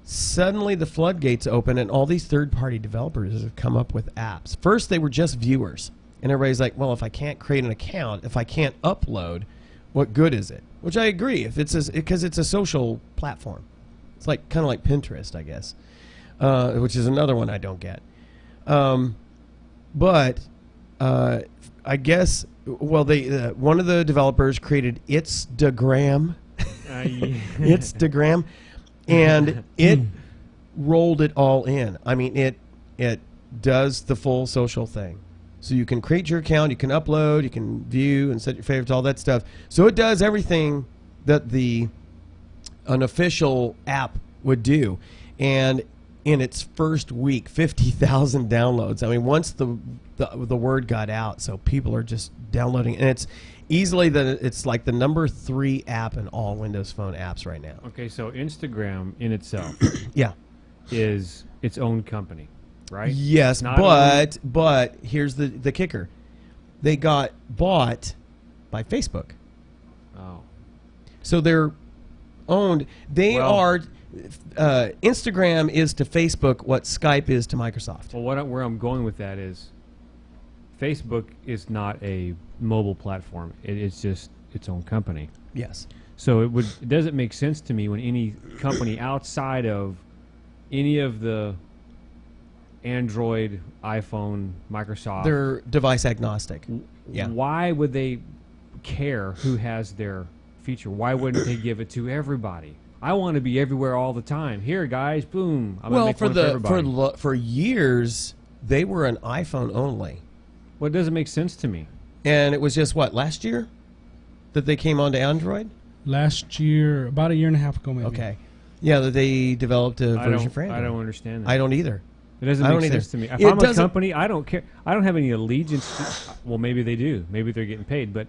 suddenly the floodgates open, and all these third-party developers have come up with apps. First, they were just viewers, and everybody's like, well, if I can't create an account, if I can't upload, what good is it? Which I agree, because it's a social platform. It's kind of like Pinterest, I guess, which is another one I don't get. But I guess, well, one of the developers created Instagram, Instagram, and it rolled it all in. I mean, it does the full social thing. So you can create your account, you can upload, you can view and set your favorites, all that stuff. So it does everything that an official app would do. And in its first week, 50,000 downloads. I mean, once the word got out, so people are just downloading, and it's easily it's like the number 3 app in all Windows Phone apps right now. Okay, so Instagram in itself Yeah. is its own company, right? Yes, Not but here's the kicker. They got bought by Facebook. Oh. So they're owned. They Well- are. Instagram is to Facebook what Skype is to Microsoft. Well, where I'm going with that is Facebook is not a mobile platform. It is just its own company. Yes. So it doesn't make sense to me when any company outside of any of the Android, iPhone, Microsoft, They're device agnostic. Yeah. why would they care who has their feature? Why wouldn't they give it to everybody? I want to be everywhere all the time. Here, guys, boom. I'm gonna Well, make one for everybody. for years they were an iPhone only, Well, it doesn't make sense to me. and it was just last year that they came onto Android. last year, about a year and a half ago, maybe. Okay. Yeah, that they developed a version for Android. I don't understand that. I don't either. It doesn't I make don't either. sense to me. If It I'm a doesn't- company, I don't care. I don't have any allegiance. Well, maybe they do. Maybe they're getting paid. But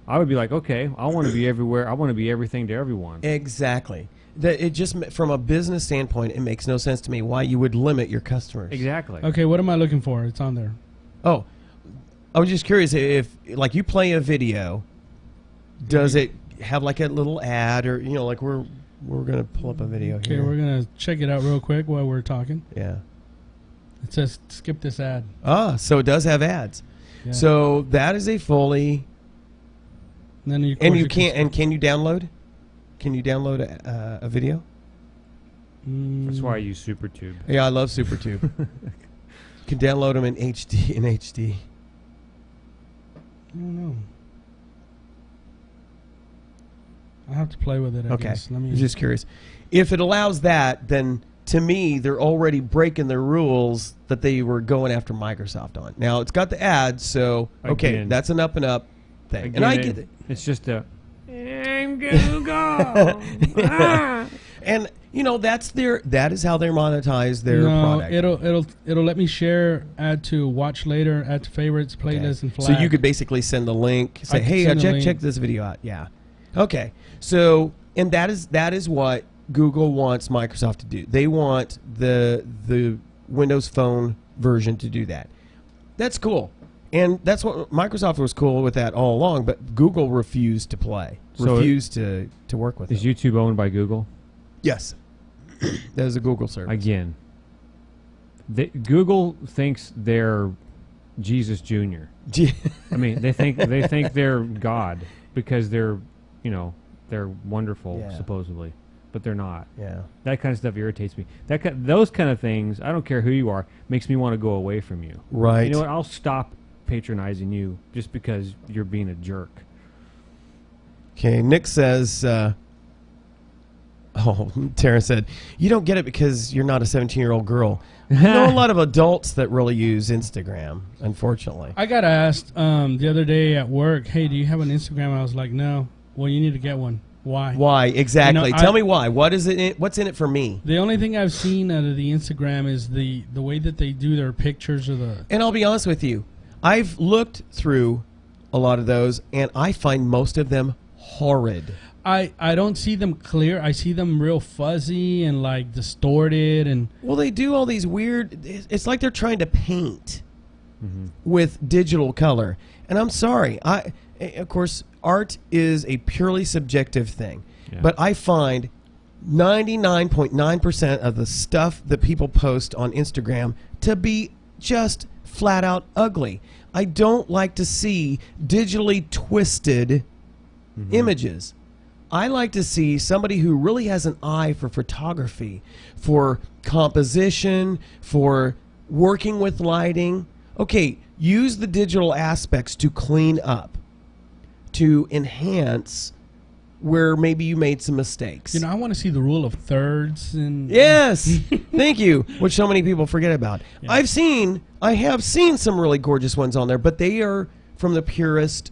I would be like, okay, I want to be everywhere. I want to be everything to everyone. Exactly. That it just from a business standpoint, it makes no sense to me why you would limit your customers. Exactly. Okay, what am I looking for? It's on there. Oh, I was just curious if you play a video, does it have like a little ad, or like we're gonna pull up a video Okay, here. we're gonna check it out real quick while we're talking. Yeah. It says skip this ad. So it does have ads. Yeah. So that is a fully. And then And you can't. And can you download? Can you download a video? That's why I use SuperTube. Yeah, I love SuperTube. You can download them in HD. I don't know. I'll have to play with it. I Okay. guess. Let me. I'm just curious. If it allows that, then to me, they're already breaking the rules that they were going after Microsoft on. Now, it's got the ads, so, okay, Again. that's an up and up thing. Again, and I get it. It's just a. And Google. And, that is how they monetize their product. It'll let me share, add to watch later, add to favorites, playlists, Okay. and flag. So you could basically send the link, say, could hey, send the check link. check this video out. Yeah. Okay. So, and that is what Google wants Microsoft to do. They want the Windows Phone version to do that. That's cool. And that's what Microsoft was cool with that all along, but Google refused to play. So refused to work with Is it. YouTube owned by Google? Yes. That is a Google service. Again. Google thinks they're Jesus Jr. I mean, they think they're God because they're wonderful Yeah. supposedly, but they're not. Yeah. That kind of stuff irritates me. Those kind of things, I don't care who you are, makes me want to go away from you. Right. You know what? I'll stop patronizing you just because you're being a jerk. Okay, Nick says, Tara said, you don't get it because you're not a 17-year-old girl. I know a lot of adults that really use Instagram, unfortunately. I got asked the other day at work, hey, do you have an Instagram? I was like, no. Well, you need to get one. Why? Why? Exactly. You know, Tell me why. What's in it for me? The only thing I've seen out of the Instagram is the way that they do their pictures of the... And I'll be honest with you. I've looked through a lot of those, and I find most of them horrid. I don't see them clear. I see them real fuzzy and like distorted and... Well, they do all these weird... It's like they're trying to paint with digital color. And I'm sorry. Of course, art is a purely subjective thing. Yeah. But I find 99.9% of the stuff that people post on Instagram to be just flat out ugly. I don't like to see digitally twisted images. I like to see somebody who really has an eye for photography, for composition, for working with lighting. Okay, use the digital aspects to clean up, to enhance where maybe you made some mistakes. You know, I want to see the rule of thirds and... Yes, thank you, which so many people forget about. Yeah. I have seen some really gorgeous ones on there, but they are from the purest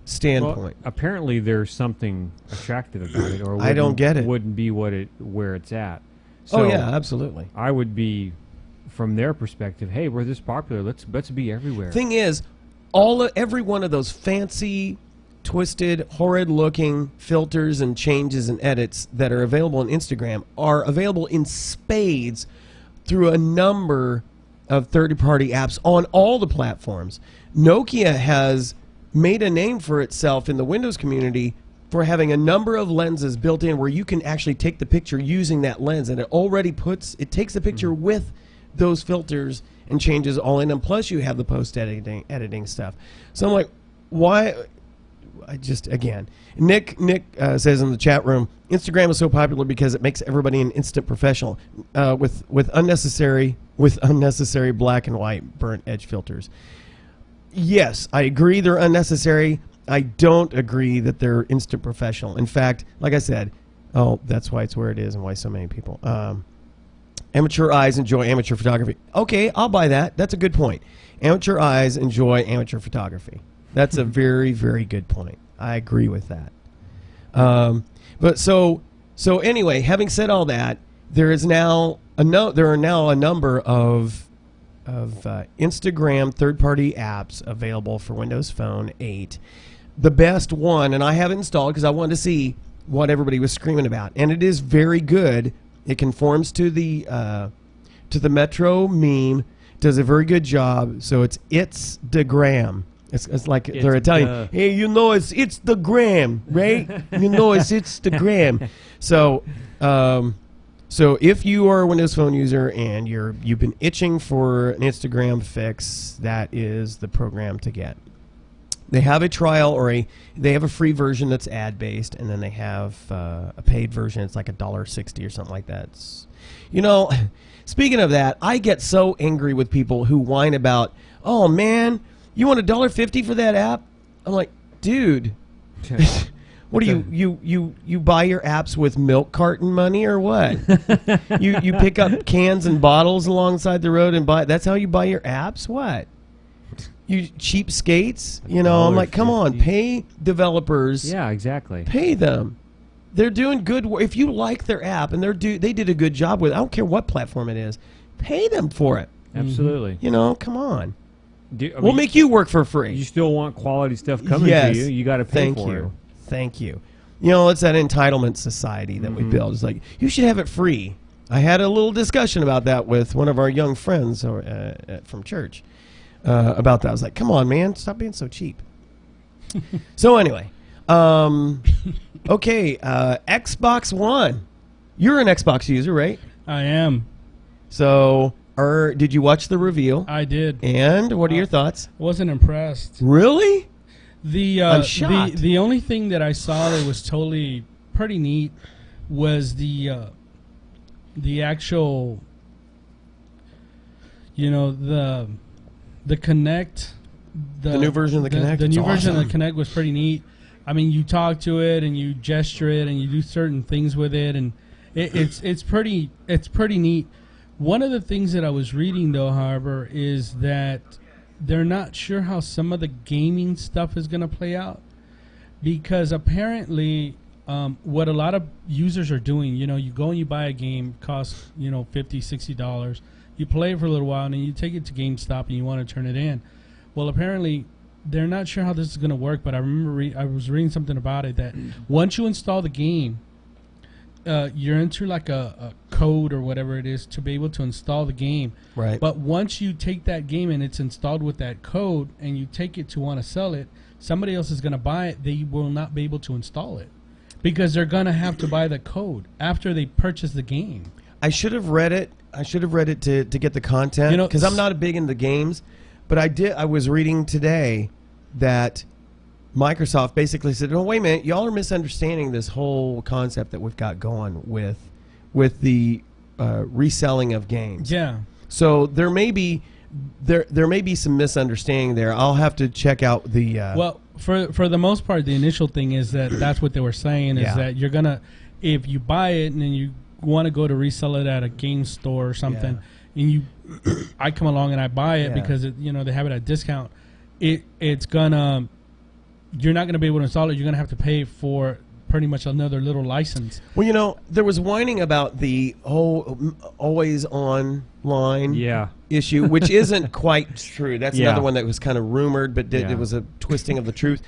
standpoint. Well, apparently there's something attractive about it, or I don't get it. Wouldn't be where it's at. So Oh yeah, absolutely. I would be, from their perspective, hey, we're this popular. Let's be everywhere. Thing is, every one of those fancy, twisted, horrid-looking filters and changes and edits that are available on Instagram are available in spades through a number of third-party apps on all the platforms. Nokia has made a name for itself in the Windows community for having a number of lenses built in where you can actually take the picture using that lens, and it takes the picture with those filters and changes all in, and plus you have the post-editing stuff. So I'm like, why? Nick says in the chat room, Instagram is so popular because it makes everybody an instant professional with unnecessary black and white burnt edge filters. Yes, I agree they're unnecessary. I don't agree that they're instant professional. In fact, like I said, that's why it's where it is and why so many people. Amateur eyes enjoy amateur photography. Okay, I'll buy that. That's a good point. Amateur eyes enjoy amateur photography. That's a very, very good point. I agree with that. But so anyway, having said all that, there are now a number of Instagram third-party apps available for Windows Phone 8. The best one, and I have it installed because I wanted to see what everybody was screaming about, and it is very good. It conforms to the Metro meme, does a very good job. So it's Instagram. It's like It's they're Italian. the- Hey, it's the gram, right? it's the gram. So, so if you are a Windows Phone user and you've been itching for an Instagram fix, that is the program to get. They have a trial they have a free version that's ad based, and then they have a paid version. It's like $1.60 or something like that. It's, speaking of that, I get so angry with people who whine about, oh man, you want $1.50 for that app? I'm like, dude, what do you buy your apps with milk carton money or what? you pick up cans and bottles alongside the road and buy. That's how you buy your apps? What? You cheapskates? I'm like, come on, $1.50. pay developers. Yeah, exactly. Pay them. They're doing good work. If you like their app and they did a good job with it, I don't care what platform it is, pay them for it. Absolutely. Come on. I We'll mean, make you work for free. You still want quality stuff coming Yes. to you. You got to pay Thank for you. it. Thank you. It's that entitlement society that we build. It's like, you should have it free. I had a little discussion about that with one of our young friends from church about that. I was like, come on, man, stop being so cheap. So anyway, okay, Xbox One. You're an Xbox user, right? I am. So did you watch the reveal? I did. And what are your thoughts? Wasn't impressed. Really? I'm The shocked. the only thing that I saw that was totally pretty neat was the actual, the Kinect. The new version of the Kinect? The It's new version of awesome. the Kinect was pretty neat. I mean, you talk to it and you gesture it and you do certain things with it, and it's pretty neat. One of the things that I was reading, though, however, is that they're not sure how some of the gaming stuff is going to play out, because apparently what a lot of users are doing, you go and you buy a game, costs $50, $60, you play it for a little while, and then you take it to GameStop and you want to turn it in. Well, apparently they're not sure how this is going to work, but I remember I was reading something about it that once you install the game, you're into like a code or whatever it is to be able to install the game. Right. But once you take that game and it's installed with that code and you take it to want to sell it, somebody else is going to buy it. They will not be able to install it because they're going to have to buy the code after they purchase the game. I should have read it. To get the content, because I'm not big into games. But I was reading today that Microsoft basically said, "Oh, wait a minute, y'all are misunderstanding this whole concept that we've got going with the reselling of games." Yeah. So there may be some misunderstanding there. I'll have to check out the. Well, for the most part, the initial thing is that's what they were saying is Yeah. that you're gonna, if you buy it and then you want to go to resell it at a game store or something, and I come along and I buy it because they have it at discount. It's gonna, you're not gonna be able to install it. You're gonna have to pay for pretty much another little license. Well, there was whining about the whole always online issue, which isn't quite true. That's another one that was kind of rumored, but it was a twisting of the truth.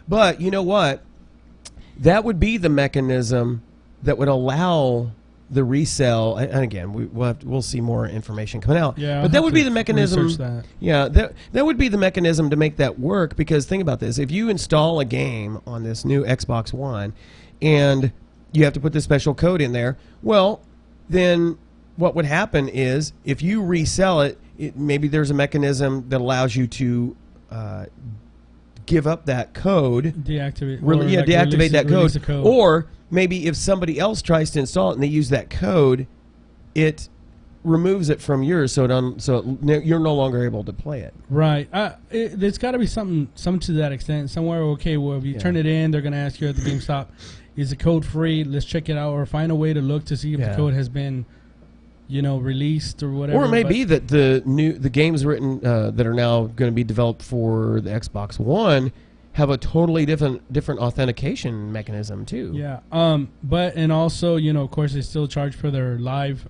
But you know what? That would be the mechanism that would allow the resell. And again, we'll see more information coming out. Yeah, but that would be the mechanism. That. Yeah, that would be the mechanism to make that work. Because think about this: if you install a game on this new Xbox One, and you have to put this special code in there, well, then what would happen is if you resell it, maybe there's a mechanism that allows you to give up that code, deactivate that release code. Or maybe if somebody else tries to install it and they use that code, it removes it from yours, so you're no longer able to play it. Right. There's got to be something to that extent somewhere. Okay, well, if you turn it in, they're going to ask you at the GameStop, is the code free? Let's check it out, or find a way to look to see if the code has been, released or whatever. Or it may be that the games written that are now going to be developed for the Xbox One have a totally different authentication mechanism too. Yeah. And also, of course, they still charge for their live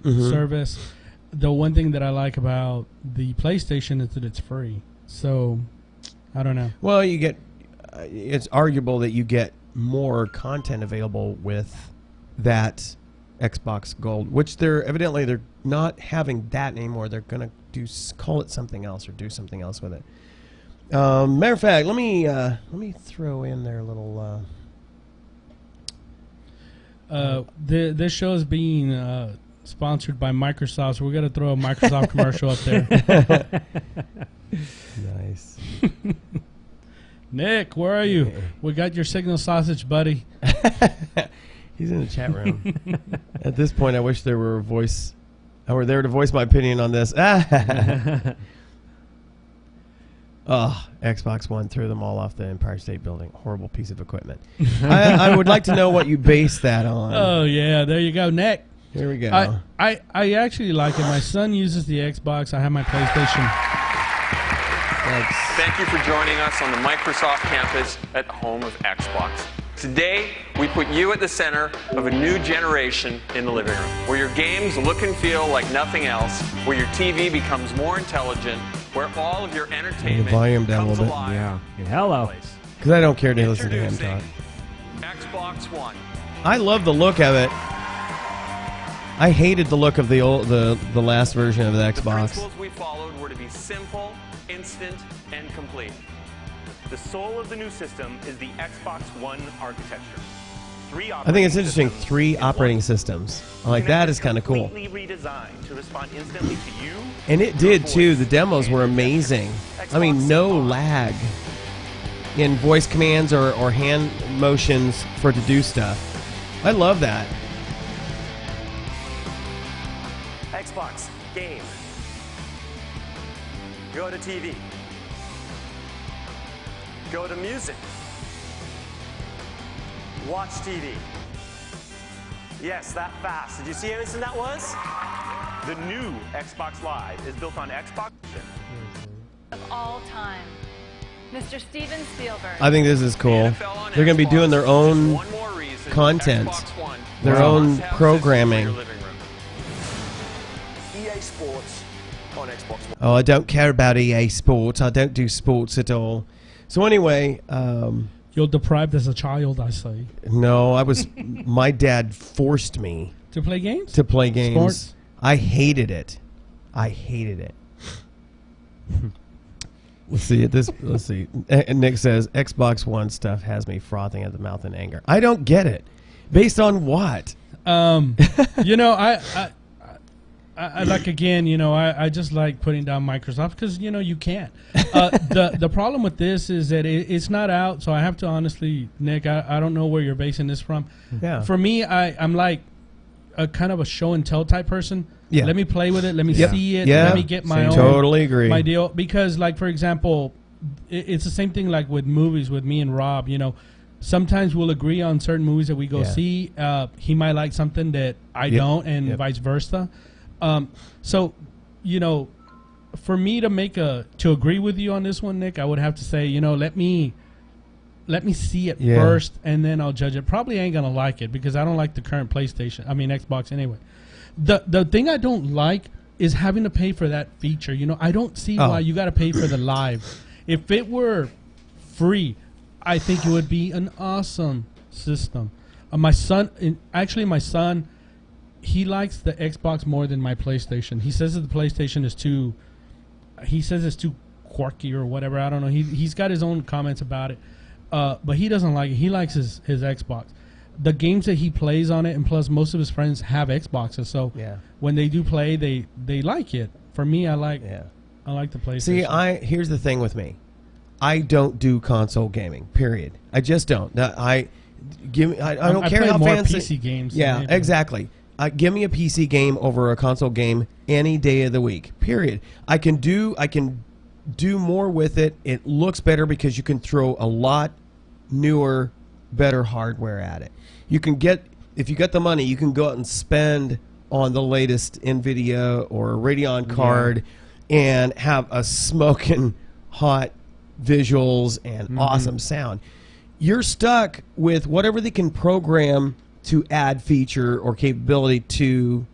service. The one thing that I like about the PlayStation is that it's free. So, I don't know. Well, you get. It's arguable that you get more content available with that Xbox Gold, which they're not having that anymore. They're going to call it something else or do something else with it. Matter of fact, let me throw in there a little. This show is being sponsored by Microsoft, so we're gonna throw a Microsoft commercial up there. Nice. Nick, where are you? We got your signal sausage, buddy. He's in the chat room. At this point, I wish there were a voice. I were there to voice my opinion on this. Oh, Xbox One threw them all off the Empire State Building. Horrible piece of equipment. I would like to know what you base that on. Oh yeah, there you go, Nick. Here we go. I actually like it. My son uses the Xbox. I have my PlayStation. Thank you for joining us on the Microsoft campus at the home of Xbox. Today, we put you at the center of a new generation in the living room, where your games look and feel like nothing else, where your TV becomes more intelligent, where all of your entertainment the volume down a comes little bit. alive. Yeah. Hello. Because I don't care to listen to him Introducing talk. Xbox One. I love the look of it. I hated the look of the last version of the The Xbox. principles we followed were to be simple, instant, and complete. The soul of the new system is the Xbox One architecture. I think it's interesting. 3 operating systems. I like that. Is kind of cool. Completely redesigned to respond instantly to you. And it did too. The demos were amazing. I mean, no lag in voice commands or hand motions for to do stuff. I love that. Xbox game. Go to TV. Go to music. Watch TV. Yes, that fast. Did you see how instant that was? The new Xbox Live is built on Xbox. Of all time, Mr. Steven Spielberg. I think this is cool. NFL on They're going to be Xbox doing their is own just one more reason content, Xbox One their is a own must-have programming. system for your living room. EA Sports on Xbox One. Oh, I don't care about EA Sports. I don't do sports at all. So anyway, You're deprived as a child, I say, no, I was. My dad forced me to play games. to play games. Sports? I hated it. I hated it. Let's see. Let's see. And Nick says Xbox One stuff has me frothing at the mouth in anger. I don't get it. Based on what? You know, I like, again, you know, I just like putting down Microsoft because, you know, you can't. The problem with this is that it's not out, so I have to honestly, Nick, I don't know where you're basing this from. Yeah. For me, I'm like a kind of a show and tell type person. Yeah. Let me play with it. Let me Yeah. see it. Yeah. Let me get my own. Totally agree. My deal. Because, like, for example, it's the same thing like with movies with me and Rob, you know. Sometimes we'll agree on certain movies that we go Yeah. see. He might like something that I Yep. don't, and Yep. vice versa. So, you know, for me to agree with you on this one, Nick, I would have to say, you know, let me see it Yeah. first, and then I'll judge it. Probably ain't gonna like it because I don't like the current Xbox anyway. The thing I don't like is having to pay for that feature. You know, I don't see Oh. why you got to pay for the live. If it were free, I think it would be an awesome system. My son, he likes the Xbox more than my PlayStation. He says that the PlayStation is too. He says it's too quirky or whatever. I don't know. He's got his own comments about it, but he doesn't like it. He likes his Xbox. The games that he plays on it, and plus most of his friends have Xboxes, so Yeah. when they do play, they like it. For me, I like Yeah. the PlayStation. See, here's the thing with me. I don't do console gaming. Period. I just don't. I don't care play how more fancy. PC games. than Yeah, anything. exactly. Give me a PC game over a console game any day of the week. Period. I can do more with it. It looks better because you can throw a lot newer, better hardware at it. You can get, if you got the money, you can go out and spend on the latest NVIDIA or Radeon card and have a smoking hot visuals and awesome sound. You're stuck with whatever they can program to add feature or capability to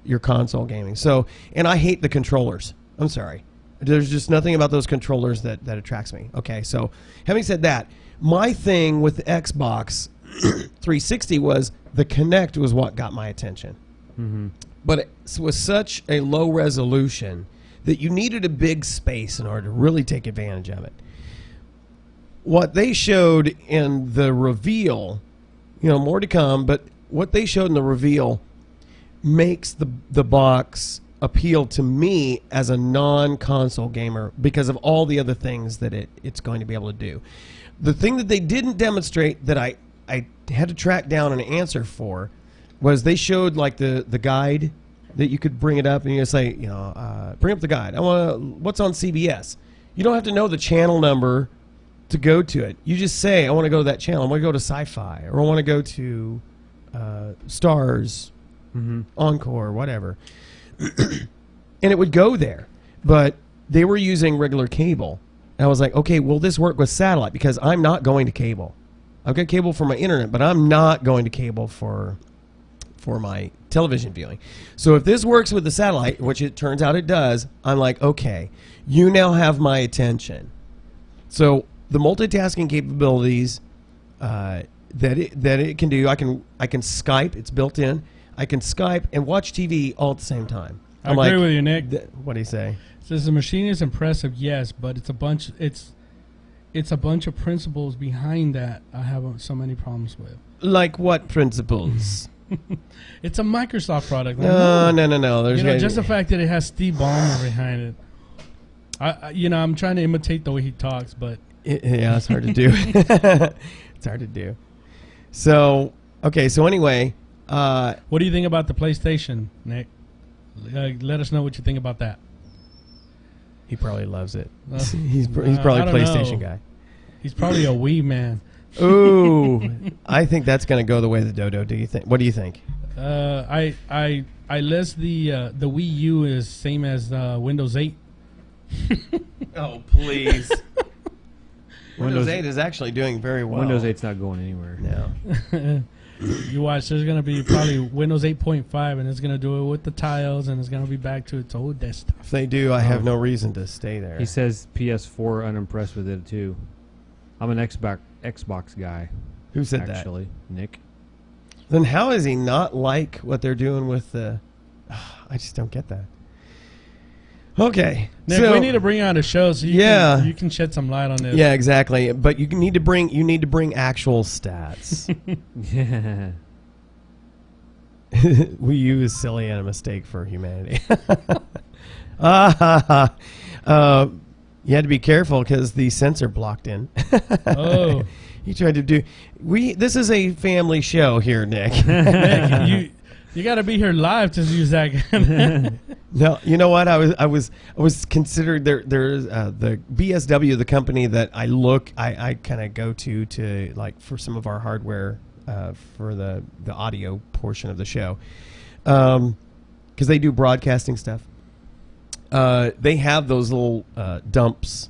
your console gaming. So, and I hate the controllers. I'm sorry. There's just nothing about those controllers that attracts me. Okay, so having said that, my thing with the Xbox 360 was the Kinect was what got my attention. But it was such a low resolution that you needed a big space in order to really take advantage of it. What they showed in the reveal, more to come, but what they showed in the reveal makes the box appeal to me as a non-console gamer because of all the other things that it's going to be able to do. The thing that they didn't demonstrate that I had to track down an answer for was they showed like the guide that you could bring it up and you say, bring up the guide. I want what's on CBS. You don't have to know the channel number to go to it. You just say, I want to go to that channel. I want to go to Sci-Fi, or I want to go to Stars, Encore, whatever. And it would go there. But they were using regular cable. And I was like, okay, will this work with satellite? Because I'm not going to cable. I've got cable for my internet, but I'm not going to cable for my television viewing. So if this works with the satellite, which it turns out it does, I'm like, okay, you now have my attention. So the multitasking capabilities that it can do, I can Skype. It's built in. I can Skype and watch TV all at the same time. I agree with you, Nick. What do you say? Says the machine is impressive, yes, but it's a bunch of principles behind that I have so many problems with. Like what principles? It's a Microsoft product. No. There's just the fact that it has Steve Ballmer behind it. I'm trying to imitate the way he talks, but it's hard to do. It's hard to do. So anyway, what do you think about the PlayStation, Nick? Let us know what you think about that. He probably loves it. He's probably a PlayStation guy. He's probably a Wii man. Ooh, I think that's going to go the way of the dodo. Do you think? What do you think? I list the Wii U is same as Windows 8. Oh please. Windows 8 is actually doing very well. Windows 8's not going anywhere. No. You watch, there's going to be probably Windows 8.5, and it's going to do it with the tiles, and it's going to be back to its old desktop. If they do, I have no reason to stay there. He says PS4 unimpressed with it too. I'm an Xbox guy. Who said that? Actually, Nick. Then how is he not like what they're doing with the... I just don't get that. Okay. Nick, so, we need to bring you on a show so you can shed some light on this. Yeah, exactly. But you need to bring actual stats. Yeah. We use silly and a mistake for humanity. You had to be careful because the sensor blocked in. Oh. He tried to do... This is a family show here, Nick. Nick, you got to be here live to use that. No, you know what? I was considered there's the BSW, the company that I kind of go to like for some of our hardware for the audio portion of the show, because they do broadcasting stuff. They have those little dumps,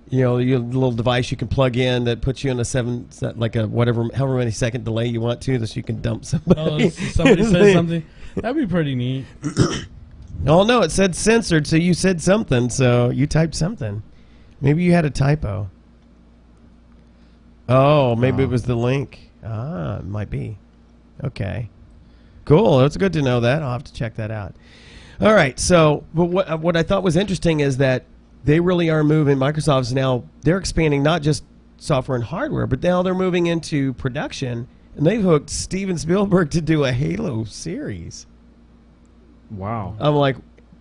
your little device you can plug in that puts you in however many second delay you want to, so you can dump somebody. Oh, somebody said something. That'd be pretty neat. Oh no, it said censored, so you said something, so you typed something. Maybe you had a typo. Oh, maybe it was the link. It might be. Okay. Cool. It's good to know that. I'll have to check that out. All right. So, but what I thought was interesting is that they really are moving. Microsoft's now, they're expanding not just software and hardware, but now they're moving into production, and they've hooked Steven Spielberg to do a Halo series. Wow. I'm like,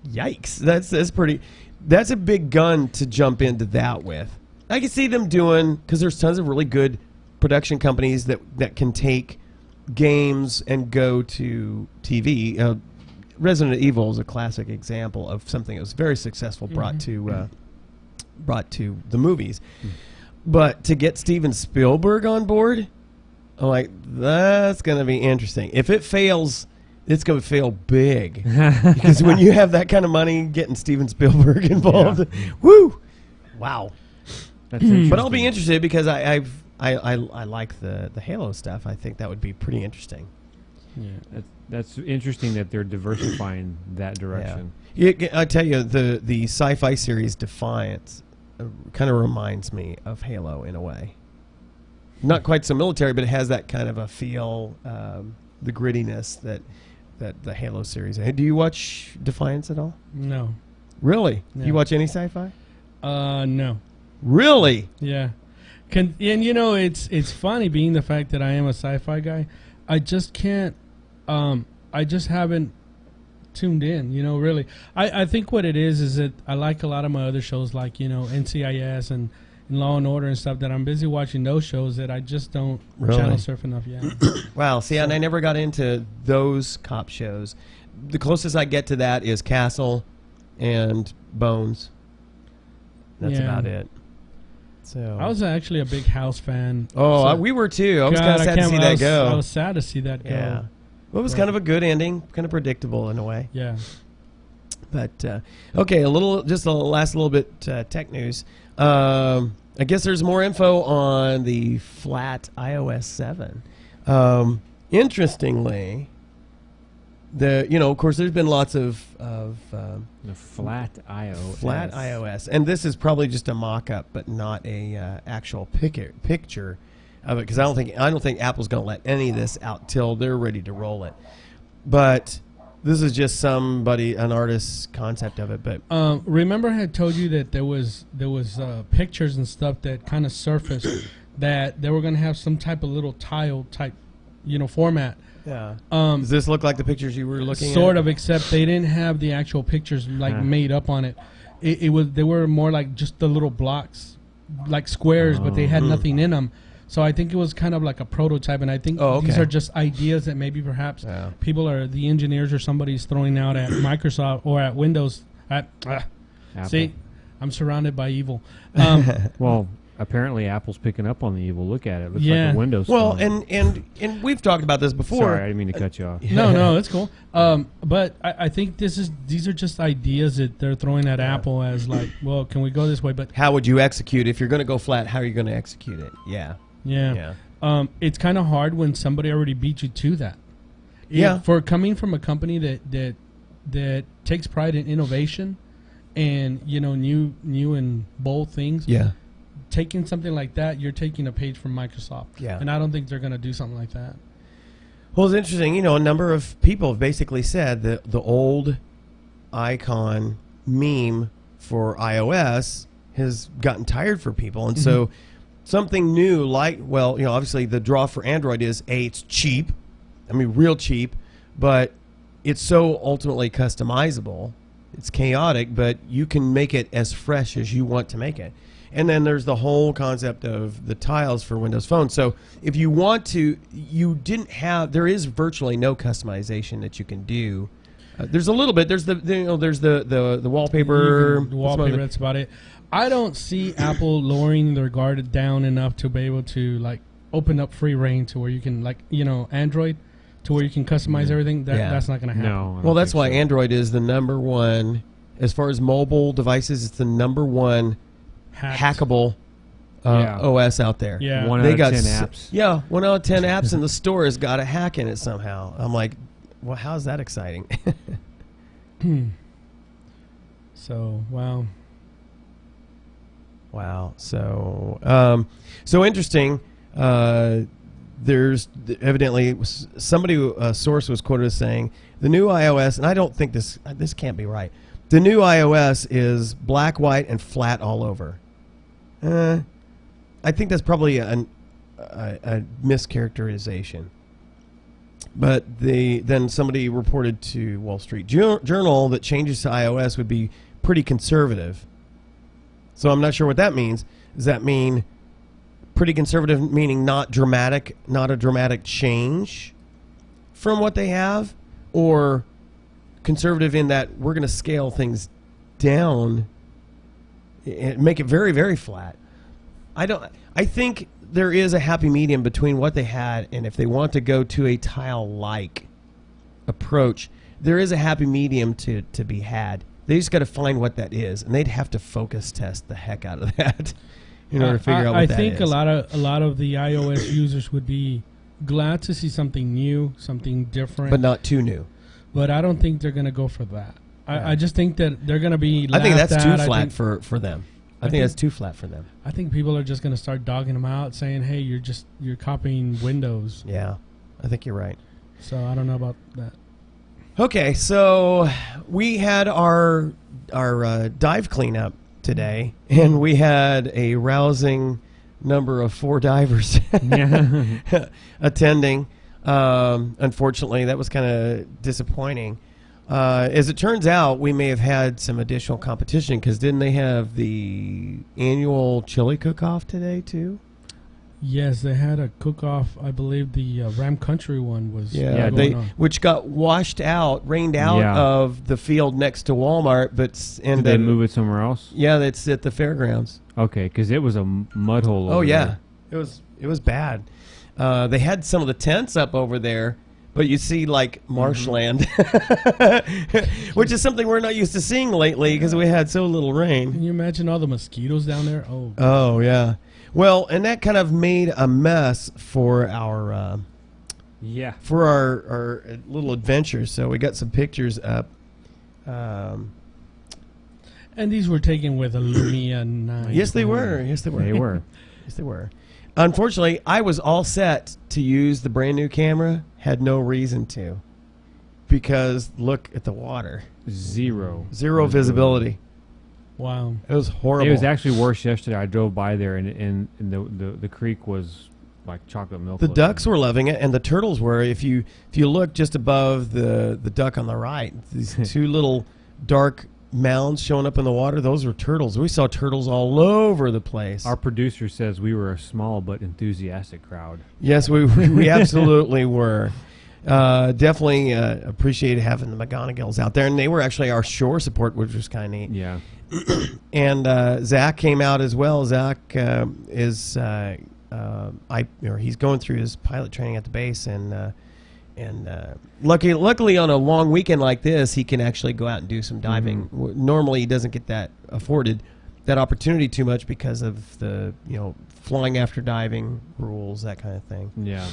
yikes. That's a big gun to jump into that with. I can see them doing, because there's tons of really good production companies that can take games and go to TV. Resident Evil is a classic example of something that was very successful brought to the movies. But to get Steven Spielberg on board, I'm like, that's going to be interesting. If it fails, it's going to fail big. Because when you have that kind of money, getting Steven Spielberg involved, woo, wow. That's interesting. But I'll be interested because I like the Halo stuff. I think that would be pretty interesting. Yeah, that's interesting that they're diversifying that direction. Yeah. I tell you, the sci-fi series Defiance kind of reminds me of Halo in a way. Not quite so military, but it has that kind of a feel, the grittiness that the Halo series. Do you watch Defiance at all? No. Really? Yeah. You watch any sci-fi? No. Really? Yeah. And you know, it's funny being the fact that I am a sci-fi guy. I just can't. I just haven't tuned in. You know, really. I think what it is that I like a lot of my other shows, like NCIS and Law and Order and stuff. That I'm busy watching those shows that I just don't Really? channel surf enough yet. Wow. See, and I never got into those cop shows. The closest I get to that is Castle and Bones. That's Yeah. about it. So I was actually a big House fan. Oh, So- we were too. I was God, kind of sad to can't- see I that was- go. I was sad to see that go. Yeah. Well, it was kind of a good ending, kind of predictable in a way. Yeah. But okay, just a last little bit tech news. I guess there's more info on the flat iOS 7. Interestingly, of course, there's been lots of The flat iOS. flat iOS, and this is probably just a mock-up, but not a actual picture of it, because I don't think Apple's going to let any of this out till they're ready to roll it. But this is just an artist's concept of it. But Remember, I had told you that there was pictures and stuff that kind of surfaced that they were going to have some type of little tile type, format. yeah, Um, does this look like the pictures you were looking at? Sort of, except they didn't have the actual pictures made up on it. They were more like just the little blocks, like squares, but they had nothing in them. So I think it was kind of like a prototype, and I think these okay. are just ideas that maybe perhaps Yeah. the engineers or somebody's throwing out at Microsoft or at Windows. Apple. See, I'm surrounded by evil. Well, apparently Apple's picking up on the evil. Look at it. Looks Yeah. like a Windows Well, phone. and we've talked about this before. Sorry, I didn't mean to cut you off. No, it's cool. But I think these are just ideas that they're throwing at Apple as like, well, can we go this way? But How would you execute if you're going to go flat? How are you going to execute it? Yeah. yeah. It's kind of hard when somebody already beat you to that. Yeah. For coming from a company that takes pride in innovation and new and bold things. Yeah. Taking something like that, you're taking a page from Microsoft. Yeah. And I don't think they're going to do something like that. Well, it's interesting. A number of people have basically said that the old icon meme for iOS has gotten tired for people, and so something new, like, obviously the draw for Android is it's cheap. I mean, real cheap, but it's so ultimately customizable. It's chaotic, but you can make it as fresh as you want to make it. And then there's the whole concept of the tiles for Windows Phone. So if you want to, there is virtually no customization that you can do. There's a little bit. There's the wallpaper. The wallpaper, that's about it. I don't see Apple lowering their guard down enough to be able to like open up free reign to where you can Android to where you can customize everything. That's not going to happen. No. I don't Well, that's think why so. Android is the number one, as far as mobile devices, it's the number one hackable Yeah. OS out there. Yeah. 1 They out of got 10 s- apps. Yeah, 1 out of 10 apps in the store has got a hack in it somehow. I'm like, well, how's that exciting? So wow. Wow. So interesting. There's evidently a source was quoted as saying the new iOS, and I don't think this can't be right. The new iOS is black, white, and flat all over. I think that's probably a mischaracterization. But then somebody reported to Wall Street Journal that changes to iOS would be pretty conservative. So I'm not sure what that means. Does that mean pretty conservative, meaning not dramatic, not a dramatic change from what they have, or conservative in that we're going to scale things down and make it very, very flat? I think there is a happy medium between what they had, and if they want to go to a tile-like approach, there is a happy medium to be had. They just got to find what that is, and they'd have to focus test the heck out of that in order to figure out what that is. I think a lot of the iOS users would be glad to see something new, something different, but not too new. But I don't think they're going to go for that. I just think that they're going to be. I think that's laughed too at. flat for them. I think that's too flat for them. I think people are just going to start dogging them out, saying, "Hey, you're copying Windows." Yeah, I think you're right. So I don't know about that. Okay, so we had our dive cleanup today, and we had a rousing number of 4 divers attending. Unfortunately, that was kind of disappointing. As it turns out, we may have had some additional competition because didn't they have the annual chili cook-off today too? Yes, they had a cook-off. I believe the Ram Country one was they going on. which got rained out of the field next to Walmart, but Did they move it somewhere else? Yeah, that's at the fairgrounds. Okay, because it was a mud hole. Oh over yeah, there. it was bad. They had some of the tents up over there, but you see like marshland, which is something we're not used to seeing lately because we had so little rain. Can you imagine all the mosquitoes down there? Oh yeah. Well, and that kind of made a mess for our our little adventures. So we got some pictures up. And these were taken with a Lumia 9. Yes, they were. Yes, they were. They were. Yes, they were. Unfortunately, I was all set to use the brand new camera. Had no reason to, because look at the water. Zero Visibility. Wow. It was horrible. It was actually worse yesterday. I drove by there, and the creek was like chocolate milk. The looking. ducks were loving it, and the turtles were. If you look just above the duck on the right, these 2 little dark mounds showing up in the water, those were turtles. We saw turtles all over the place. Our producer says we were a small but enthusiastic crowd. Yes, we absolutely were. Definitely appreciated having the McGonagals out there, and they were actually our shore support, which was kind of neat. Yeah. And Zach came out as well. Zach is he's going through his pilot training at the base, and luckily on a long weekend like this, he can actually go out and do some diving. Normally, he doesn't get that opportunity too much because of the flying after diving rules, that kind of thing. Yeah.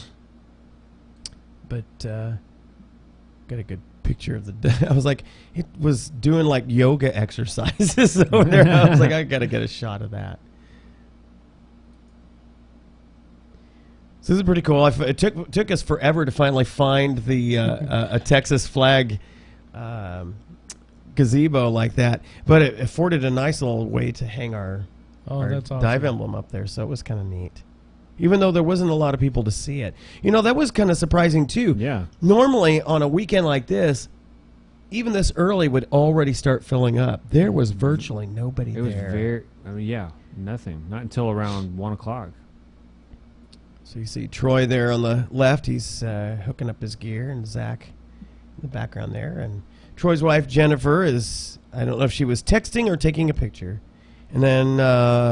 But got a good picture of the. I was like, it was doing like yoga exercises over there. I was like, I gotta get a shot of that. So this is pretty cool. It took us forever to finally find the a Texas flag gazebo like that, but it afforded a nice little way to hang our that's awesome. dive emblem up there. So it was kind of neat. Even though there wasn't a lot of people to see it. That was kind of surprising, too. Yeah. Normally, on a weekend like this, even this early would already start filling up. There was virtually nobody there. It was nothing. Not until around 1 o'clock. So you see Troy there on the left. He's hooking up his gear, and Zach in the background there. And Troy's wife, Jennifer, is, I don't know if she was texting or taking a picture. And then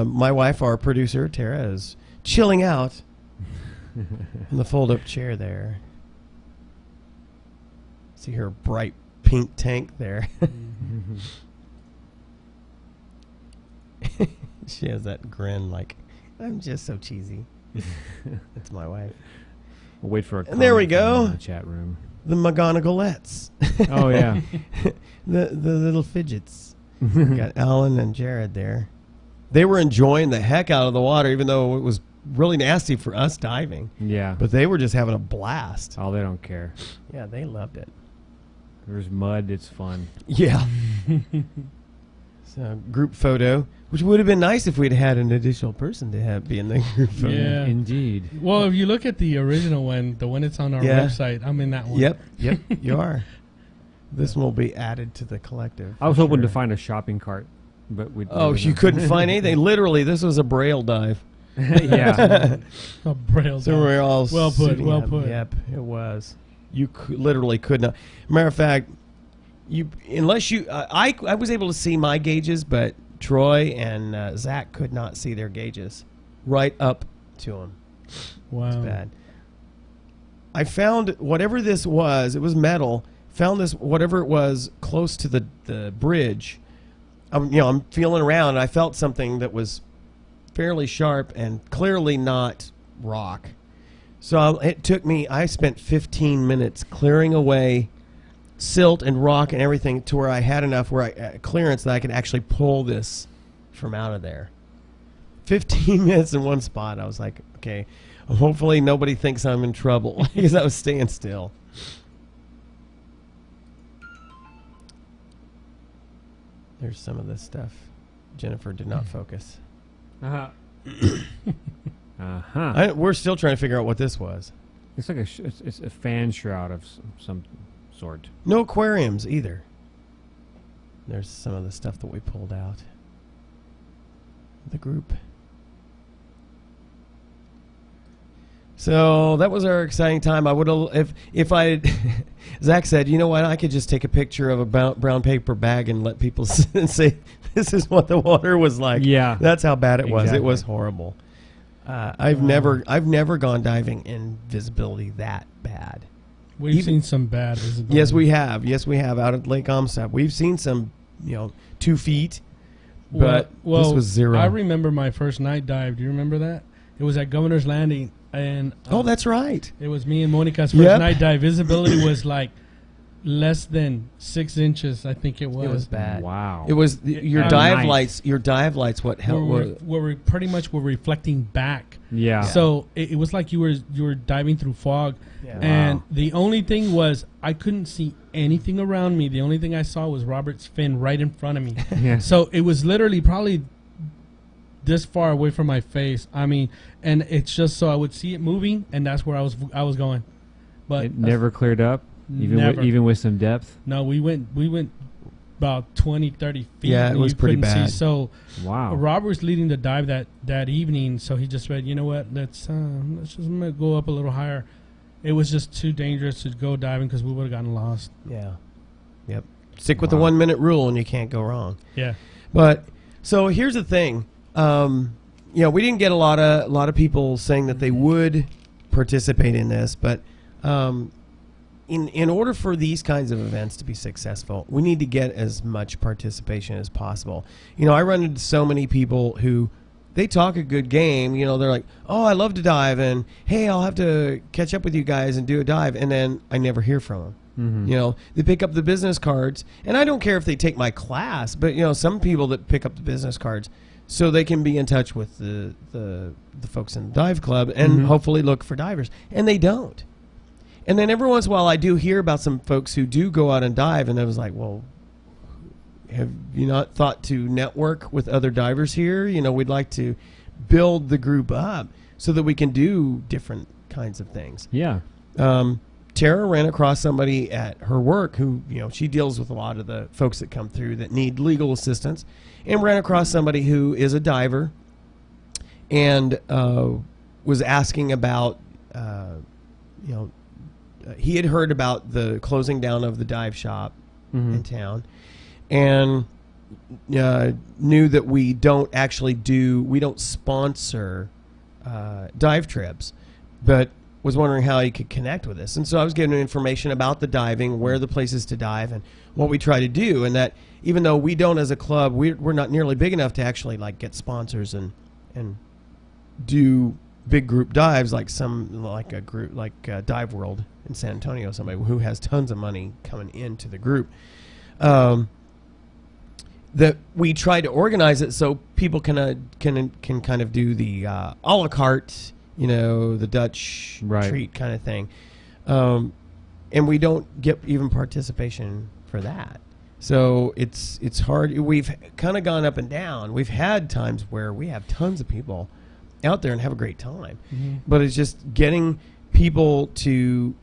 my wife, our producer, Tara, is chilling out in the fold-up chair there. See her bright pink tank there. She has that grin like, I'm just so cheesy. That's my wife. We'll wait for a And there we go. in the chat room. The McGonagalettes. Oh, yeah. the little fidgets. Got Alan and Jared there. They were enjoying the heck out of the water, even though it was really nasty for us diving. Yeah. But they were just having a blast. Oh, they don't care. Yeah, they loved it. There's mud. It's fun. Yeah. So, group photo, which would have been nice if we'd had an additional person to be in the group photo. Yeah. Indeed. Well, if you look at the original one, the one that's on our website, I'm in that one. Yep, you are. This one will be added to the collective. I was hoping to find a shopping cart, but we. You couldn't find anything? Literally, this was a braille dive. Yeah. A braille So dive. we're all Well put, sitting well up. put. Yep, it was. You literally could not. Matter of fact, I was able to see my gauges, but Troy and Zach could not see their gauges right up to them. Wow. It's bad. I found whatever this was. It was metal. Found this whatever it was close to the bridge. I'm feeling around, and I felt something that was fairly sharp and clearly not rock. So it took me. I spent 15 minutes clearing away silt and rock and everything to where I had enough clearance that I could actually pull this from out of there. 15 minutes in one spot. I was like, okay, hopefully nobody thinks I'm in trouble because I was staying still. There's some of this stuff. Jennifer did not focus. Uh-huh. Uh-huh. We're still trying to figure out what this was. It's like it's a fan shroud of some sort. No aquariums either. There's some of the stuff that we pulled out. The group. So that was our exciting time. I would have, if I, Zach said, you know what, I could just take a picture of a brown paper bag and let people say, this is what the water was like. Yeah. That's how bad it was. It Exactly. was horrible. I've never gone diving in visibility that bad. We've seen some bad visibility. Yes, we have. Yes, we have out at Lake Amistad. We've seen some, 2 feet, but well, this was 0. I remember my first night dive. Do you remember that? It was at Governor's Landing, and oh, that's right. it was me and Monica's first Yep. night dive. Visibility was like less than 6 inches. I think it was. It was bad. Wow. It was your At dive night. lights. Your dive lights. What hell? Where we pretty much were reflecting back. Yeah. So it was like you were diving through fog, Yeah. and Wow. the only thing was I couldn't see anything around me. The only thing I saw was Robert's fin right in front of me. Yeah. So it was literally probably this far away from my face. I mean, and it's just so I would see it moving, and that's where I was going. But It never cleared up, Never. even with some depth. no, we went about 20, 30 feet. Yeah, it and was you pretty couldn't bad. See. So Wow. Robert was leading the dive that evening, so he just said, you know what, let's just go up a little higher. It was just too dangerous to go diving because we would have gotten lost. Yeah. Yep. Stick with the Wow. 1 minute rule, and you can't go wrong. Yeah. But so here's the thing. We didn't get a lot of people saying that they would participate in this, but in order for these kinds of events to be successful, we need to get as much participation as possible. I run into so many people who they talk a good game. They're like, "Oh, I love to dive," and "Hey, I'll have to catch up with you guys and do a dive," and then I never hear from them. Mhm. They pick up the business cards, and I don't care if they take my class, but some people that pick up the business cards so they can be in touch with the folks in the dive club and hopefully look for divers, and they don't. And then every once in a while I do hear about some folks who do go out and dive, and I was like, well, have you not thought to network with other divers here? We'd like to build the group up so that we can do different kinds of things. Yeah. Tara ran across somebody at her work who, she deals with a lot of the folks that come through that need legal assistance, and ran across somebody who is a diver and was asking about, he had heard about the closing down of the dive shop in town, and knew that we don't sponsor dive trips, but was wondering how he could connect with us. And so I was giving him information about the diving, where the places to dive, and what we try to do. And that even though we don't as a club, we're not nearly big enough to actually get sponsors and do big group dives like a group like Dive World in San Antonio, somebody who has tons of money coming into the group. That we try to organize it so people can kind of do the a la carte, the Dutch Right. treat kind of thing, and we don't get even participation for that. So it's hard. We've kind of gone up and down. We've had times where we have tons of people out there and have a great time, but it's just getting people to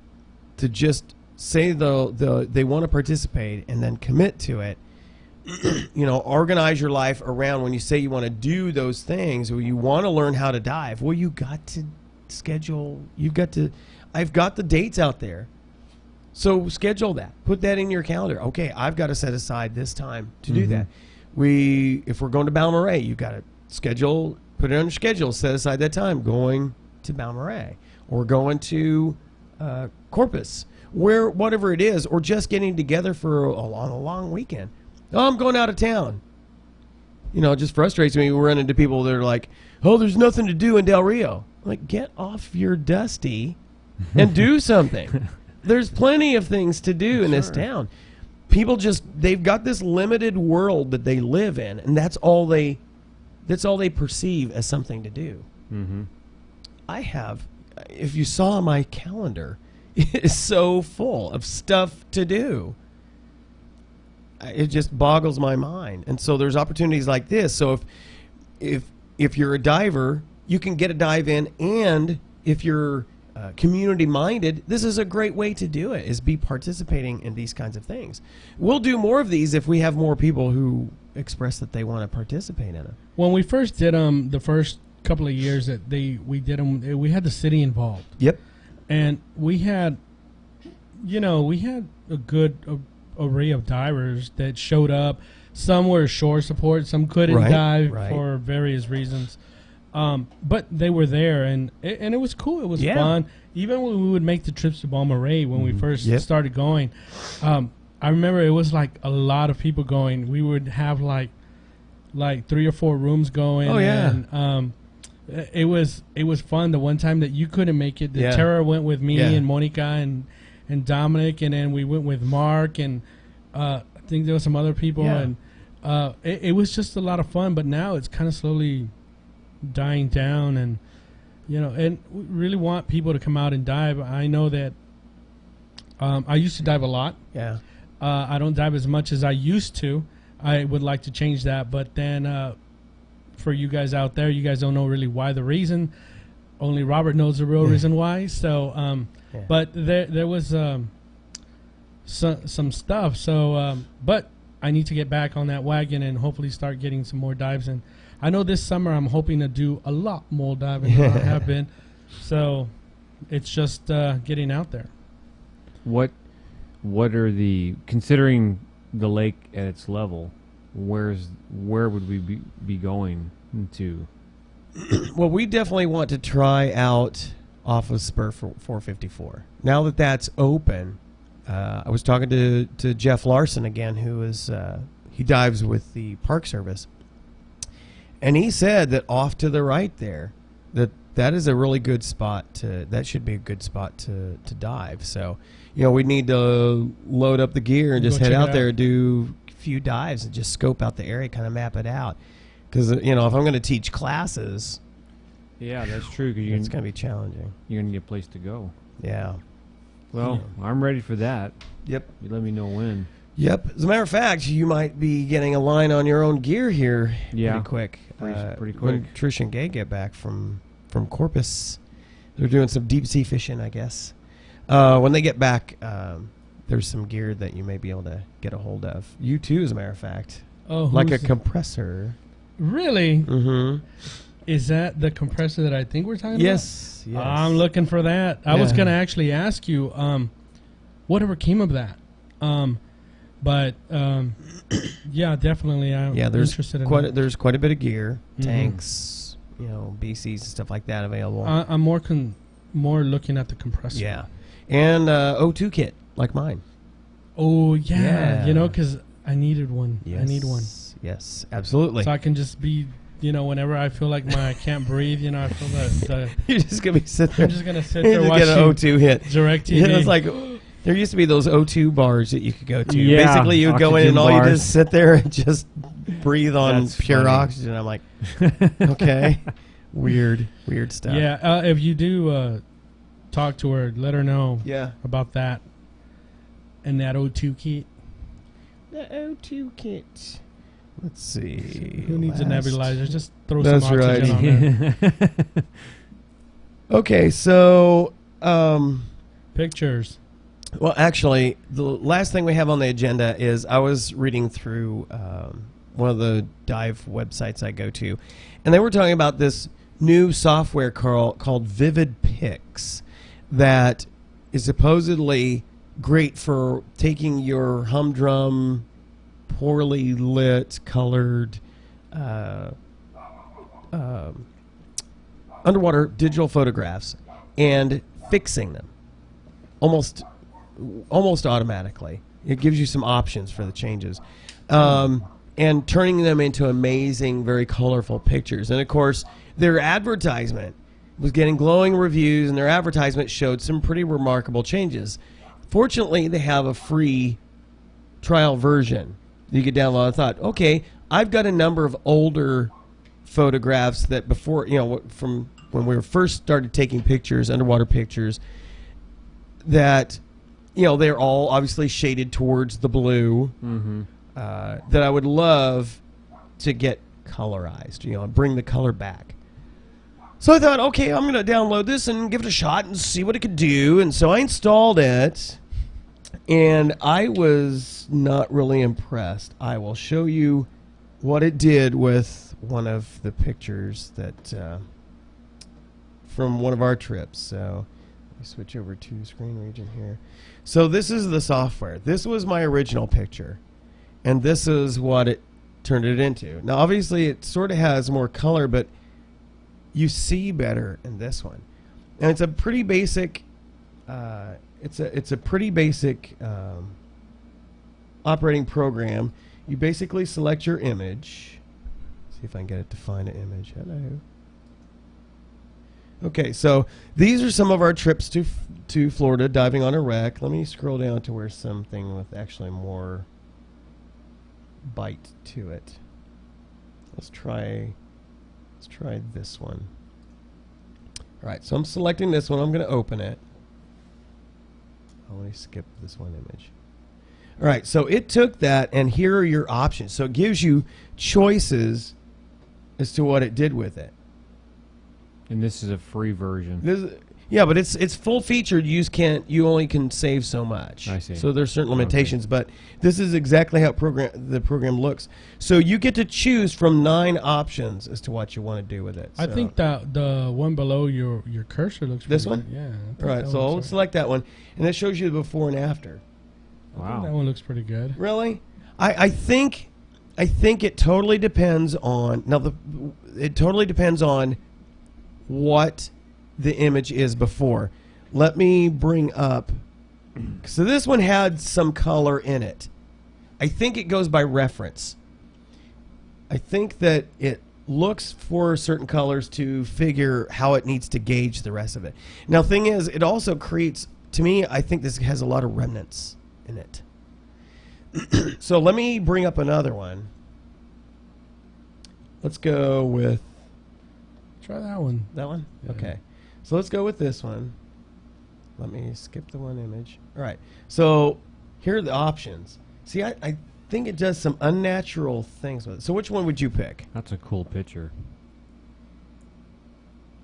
just say they want to participate and then commit to it. Organize your life around when you say you want to do those things or you want to learn how to dive. Well, you got to schedule. I've got the dates out there. So schedule that. Put that in your calendar. Okay, I've got to set aside this time to do that. If we're going to Balmorhea, you've got to schedule, put it on your schedule, set aside that time going to Balmorhea or going to Corpus, whatever it is, or just getting together for a long weekend. Oh, I'm going out of town. It just frustrates me. We run into people that are like, oh, there's nothing to do in Del Rio. Like, get off your dusty and do something. There's plenty of things to do in this town. People they've got this limited world that they live in, and that's all they perceive as something to do. If you saw my calendar, it is so full of stuff to do. it just boggles my mind. And so there's opportunities like this. So if you're a diver, you can get a dive in, and if you're community minded, this is a great way to do it, is be participating in these kinds of things. We'll do more of these if we have more people who express that they want to participate in it. When we first did them, the first couple of years that we did them, we had the city involved. Yep. And we had a good array of divers that showed up. Some were shore support, some couldn't dive for various reasons. But they were there, and it was cool. It was fun. Even when we would make the trips to Balmaray when we first started going, I remember it was like a lot of people going. We would have like 3 or 4 rooms going. Oh yeah. And, it was fun. The one time that you couldn't make it, the Terror went with me and Monica and Dominic, and then we went with Mark, and I think there were some other people, and it was just a lot of fun. But now it's kind of slowly dying down, and and we really want people to come out and dive. I know that I used to dive a lot. Yeah. I don't dive as much as I used to. I would like to change that, but then for you guys out there, you guys don't know really why the reason. Only Robert knows the real reason why. So, but there was some stuff. So, but I need to get back on that wagon and hopefully start getting some more dives in. I know this summer I'm hoping to do a lot more diving than I have been. So it's just getting out there. What are considering the lake at its level, where would we be going to? Well, we definitely want to try out off of Spur 454. Now that that's open, I was talking to Jeff Larson again, who is he dives with the Park Service, and he said that off to the right there, that is a really good spot that should be a good spot to dive. So, we need to load up the gear and just head out there and do a few dives and just scope out the area, kind of map it out. Because, if I'm going to teach classes... Yeah, that's true. Cause it's going to be challenging. You're going to get a place to go. Yeah. Well, I'm ready for that. Yep. You let me know when. Yep. As a matter of fact, you might be getting a line on your own gear here pretty quick. Pretty quick. When Trish and Gay get back from Corpus, they're doing some deep-sea fishing, I guess. When they get back, there's some gear that you may be able to get a hold of. You too, as a matter of fact. Oh, like a compressor. Really? Mm-hmm. Is that the compressor that I think we're talking about? Yes. I'm looking for that. I was going to actually ask you, whatever came of that. But yeah, definitely. I'm interested in that. There's quite a bit of gear, tanks, BCs and stuff like that available. I'm more looking at the compressor. Yeah, and O2 kit like mine. Oh yeah. Because I needed one. Yes. I need one. Yes, absolutely. So I can just be, whenever I feel like I can't breathe, I feel that. You're just gonna be sitting there. I'm just gonna sit there watching. Get an O2 hit. DirecTV. It's like there used to be those O2 bars that you could go to. Yeah, basically, you would go in and all you do is sit there and just breathe on That's pure funny. oxygen. I'm like, okay, weird stuff. Yeah, if you do talk to her, let her know. Yeah. About that and that O2 kit. The O2 kit. Let's see. Who needs a nebulizer? Just throw That's some oxygen on there. Okay, so pictures. Well, actually, the last thing we have on the agenda is I was reading through one of the dive websites I go to, and they were talking about this new software called Vivid Pix that is supposedly great for taking your humdrum, poorly lit, colored underwater digital photographs and fixing them almost automatically. It gives you some options for the changes, and turning them into amazing, very colorful pictures. And of course, their advertisement was getting glowing reviews, and their advertisement showed some pretty remarkable changes. Fortunately, they have a free trial version you could download. I thought, okay, I've got a number of older photographs that before, from when we first started taking pictures, underwater pictures, that, they're all obviously shaded towards the blue. Mm-hmm. that I would love to get colorized, bring the color back. So I thought, okay, I'm going to download this and give it a shot and see what it could do. And so I installed it, and I was not really impressed. I will show you what it did with one of the pictures that from one of our trips. So let me switch over to screen region here. So this is the software. This was my original picture, and this is what it turned it into. Now, obviously, it sort of has more color, but you see better in this one, and it's a pretty basic. It's a pretty basic operating program. You basically select your image. See if I can get it to find an image. Hello. Okay, so these are some of our trips to Florida, diving on a wreck. Let me scroll down to where something with actually more bite to it. Let's try this one. All right, so I'm selecting this one. I'm going to open it. I want to skip this one image. All right, so it took that, and here are your options. So it gives you choices as to what it did with it. And this is a free version. Yeah, but it's full featured. You only can save so much. I see. So there's certain limitations, but this is exactly how the program looks. So you get to choose from 9 options as to what you want to do with it. I So think that the one below your cursor looks This pretty one? good. Yeah. I think all right, that so one I'll looks select that one, and it shows you the before and after. I think that one looks pretty good. Really? I think it totally depends on it totally depends on what the image is before. Let me bring up. So this one had some color in it. I think it goes by reference. I think that it looks for certain colors to figure how it needs to gauge the rest of it. Now, thing is, it also creates, to me, I think this has a lot of remnants in it. So let me bring up another one. Let's go with Try that one. that one. Yeah. Okay. So let's go with this one. Let me skip the one image. All right. So here are the options. See, I think it does some unnatural things with it. So which one would you pick? That's a cool picture.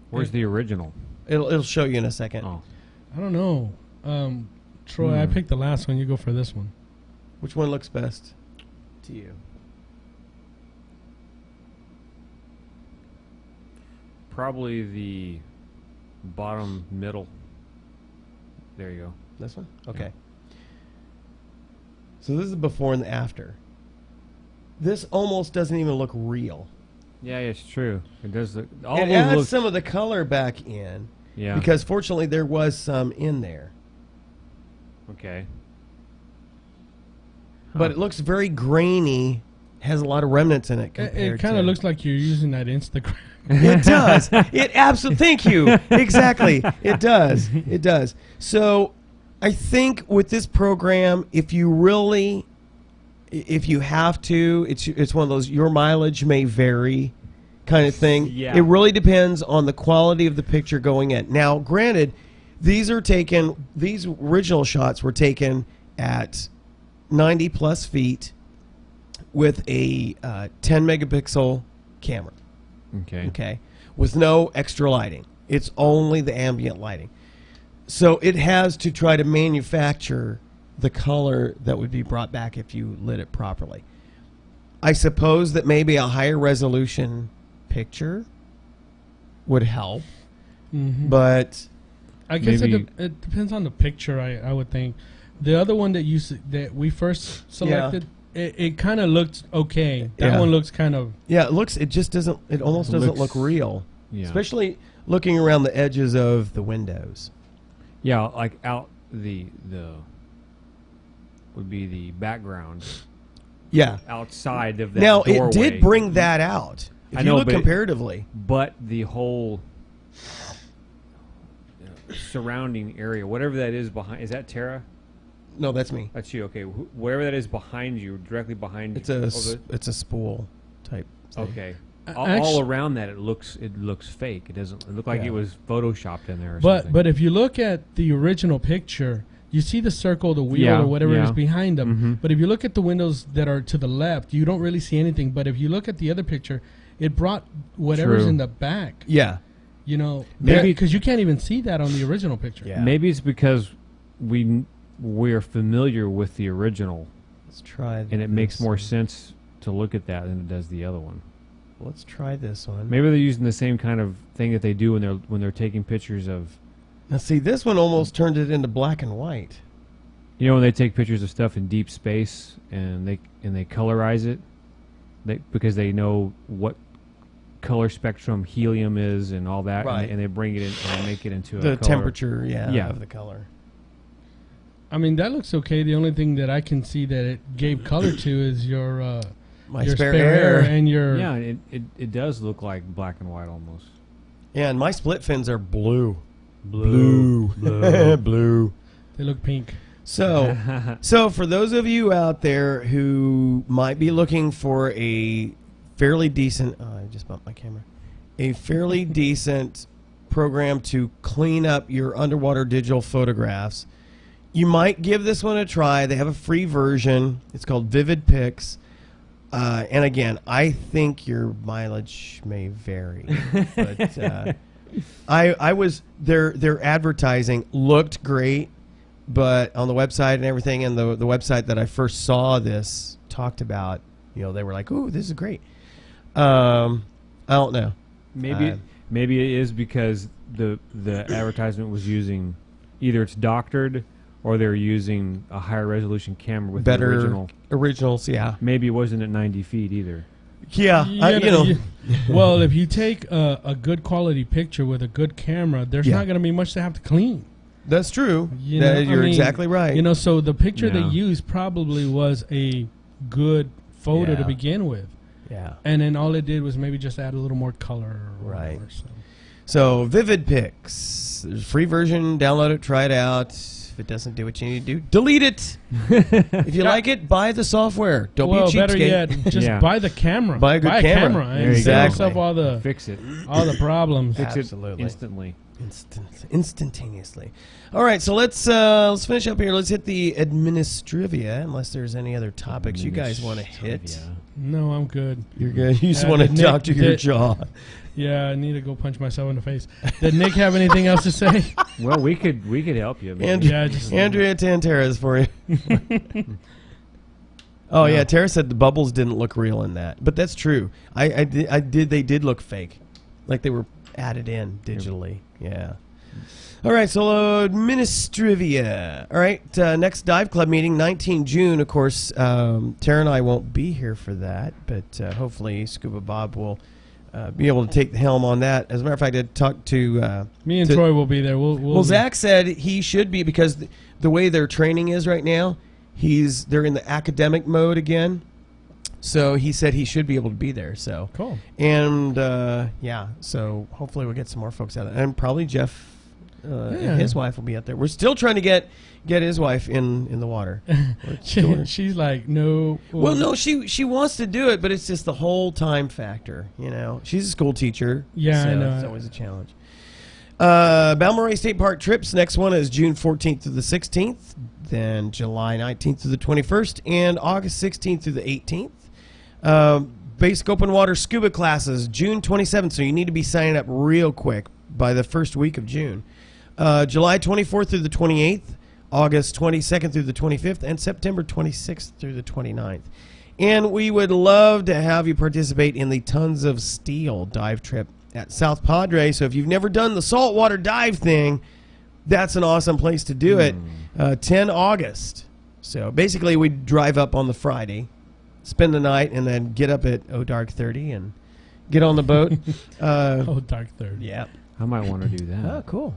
Where's the original? It'll show you in a second. Oh, I don't know. Troy, I picked the last one. You go for this one. Which one looks best to you? probably the bottom middle. There you go. This one? Okay. So this is the before and the after. This almost doesn't even look real. Yeah, it's true. It does look. It adds some of the color back in. Yeah. Because fortunately there was some in there. Okay. But it looks very grainy. Has a lot of remnants in it. It kind of looks like you're using that Instagram. It does. It absolutely. Thank you. Exactly. It does. It does. So, I think with this program, if you have to, it's one of those your mileage may vary kind of thing. Yeah. It really depends on the quality of the picture going in. Now, granted, these original shots were taken at 90 plus feet with a 10 megapixel camera. Okay. Okay. With no extra lighting. It's only the ambient lighting. So it has to try to manufacture the color that would be brought back if you lit it properly. I suppose that maybe a higher resolution picture would help, but I guess Maybe- it depends on the picture. I would think the other one that we first selected, it kind of looked okay. That Yeah. one looks kind of yeah, it just doesn't. It almost doesn't look Looks- real, Yeah. especially looking around the edges of the windows. Yeah, like out the would be the background Yeah. outside of that Now doorway. it did bring that out. If I you know, look but comparatively, but the whole surrounding area, whatever that is behind, is that Tara? no, that's me. That's you. Okay, whatever that is behind you, directly behind It's you. it's a spool type thing. Okay. A- All actu- around that, it looks fake. It doesn't look like Yeah. it was photoshopped in there. Or But something. but if you look at the original picture, you see the circle, the wheel, Yeah, or whatever yeah. is behind them. Mhm. But if you look at the windows that are to the left, you don't really see anything. But if you look at the other picture, it brought whatever's True. in the back. Yeah. You know, Maybe- because you can't even see that on the original picture. Yeah. Maybe it's because we're familiar with the original, Let's try. and it makes this more one. sense to look at that than it does the other one. Let's try this one. Maybe they're using the same kind of thing that they do when they're taking pictures of, Now, see, this one almost turned it into black and white. you know, when they take pictures of stuff in deep space and they colorize it, because they know what color spectrum helium is and all that, Right. and they bring it in and make it into The a color. temperature, Yeah. of the color. I mean, that looks okay. The only thing that I can see that it gave color to is your My your spare air air. and your Yeah, it does look like black and white almost. Yeah, and my split fins are blue. Blue. Blue. they look pink. So, for those of you out there who might be looking for a fairly decent, I just bumped my camera, a fairly decent program to clean up your underwater digital photographs, you might give this one a try. They have a free version. It's called Vivid Pics. And again, I think your mileage may vary, but I was their advertising looked great, but on the website and everything, and the website that I first saw this talked about, they were like, "Ooh, this is great." I don't know. Maybe it is because the advertisement was using either it's doctored or they're using a higher resolution camera with the Better original. originals, yeah, Maybe it wasn't at 90 feet either. yeah. Well, if you take a good quality picture with a good camera, there's Yeah. not going to be much to have to clean. That's true. You know, You're I mean, exactly right. So the picture they Yeah. used probably was a good photo Yeah. to begin with. yeah. And then all it did was maybe just add a little more color. Or Right. whatever, so. So Vivid Pics, there's a free version. Download it, try it out. If it doesn't do what you need to do, delete it. If you like it, buy the software. Don't Well, be a better cheapskate. yet, just Yeah. buy the camera. Buy a good camera. and There you save go. yourself all the Fix it. problems. Fix Absolutely. it instantly. Instantaneously. All right, so let's finish up here. Let's hit the administrivia, unless there's any other topics you guys want to hit. No, I'm good. You're good. You just Yeah, want to did Nick- doctor your did- jaw. Yeah, I need to go punch myself in the face. Did Nick have anything else to say? Well, we could help you. And Yeah, just- Andrea Tantera's for you. Oh yeah, Tara said the bubbles didn't look real in that, but that's true. I did. They did look fake, like they were added in digitally. Yeah. All right, so administrivia. All right, next Dive Club meeting, 19 June. Of course, Tara and I won't be here for that, but hopefully Scuba Bob will be able to take the helm on that. As a matter of fact, I talked to Me and Troy will be there. We'll Zach said he should be, because the way their training is right now, they're in the academic mode again. So he said he should be able to be there. So Cool. And yeah, so hopefully we'll get some more folks out, and probably Jeff and his wife will be out there. We're still trying to get his wife in the water. She's like, no. Well, no, she wants to do it, but it's just the whole time factor. She's a school teacher. Yeah, so I know. it's always a challenge. Balmoral State Park trips. Next one is June 14th through the 16th, then July 19th through the 21st, and August 16th through the 18th. Basic open water scuba classes, June 27th, so you need to be signing up real quick by the first week of June. July 24th through the 28th, August 22nd through the 25th, and September 26th through the 29th. And we would love to have you participate in the Tons of Steel dive trip at South Padre. So if you've never done the saltwater dive thing, that's an awesome place to do it. 10 August. So basically we drive up on the Friday, spend the night, and then get up at dark 30 and get on the boat. Dark 30. Yeah. I might want to do that. Oh, cool.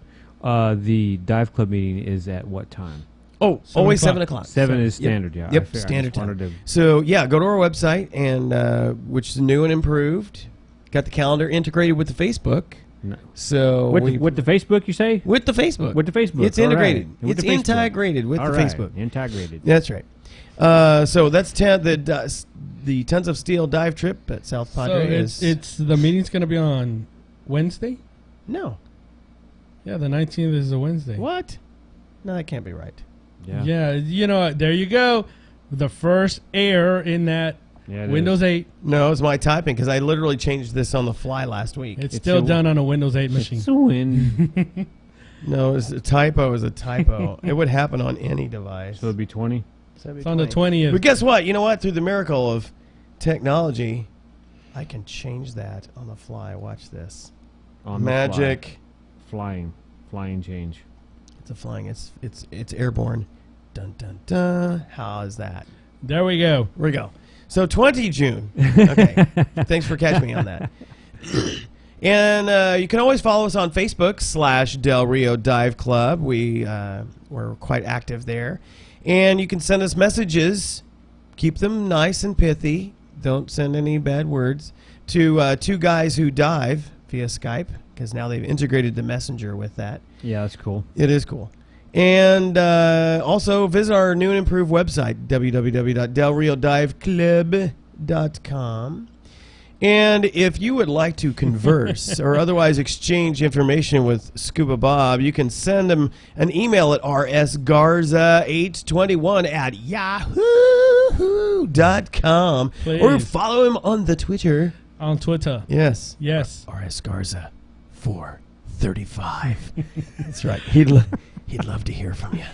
The dive club meeting is at what time? Oh, 7 always o'clock. 7 o'clock. 7 is Yep. standard, yeah. Yep, I standard just wanted time. to- So, yeah, go to our website, and which is new and improved. Got the calendar integrated with the Facebook. No. So With the Facebook, you say? with the Facebook. With the Facebook. It's all integrated. right. With It's the Facebook. integrated with All the right. Facebook. Integrated. That's right. So that's the Tons of Steel dive trip at South So Padre. it's the meeting's going to be on Wednesday? No. Yeah, the 19th is a Wednesday. What? No, that can't be right. Yeah, you know, there you go. The first error in that Yeah, it Windows 8. No, it's my typing because I literally changed this on the fly last week. It's still done on a Windows 8 machine. It's a win. No, it's a typo. Is a typo. It would happen on any device. So it'd be 20. It's on the 20th. But guess what? You know what? Through the miracle of technology, I can change that on the fly. Watch this. On the Magic. fly. Flying change. It's a flying. It's airborne. Dun dun dun. How is that? There we go. Here we go. So 20 June. Okay. Thanks for catching me on that. And you can always follow us on Facebook /Del Rio Dive Club. We're quite active there. And you can send us messages. Keep them nice and pithy. Don't send any bad words. To Two Guys Who Dive via Skype, because now they've integrated the messenger with that. Yeah, that's cool. It is cool. And also visit our new and improved website, www.delriodiveclub.com. And if you would like to converse or otherwise exchange information with Scuba Bob, you can send him an email at rsgarza821@yahoo.com. Please. Or follow him on the Twitter. On Twitter. Yes. Yes. rsgarza435. That's right. He'd love to hear from you.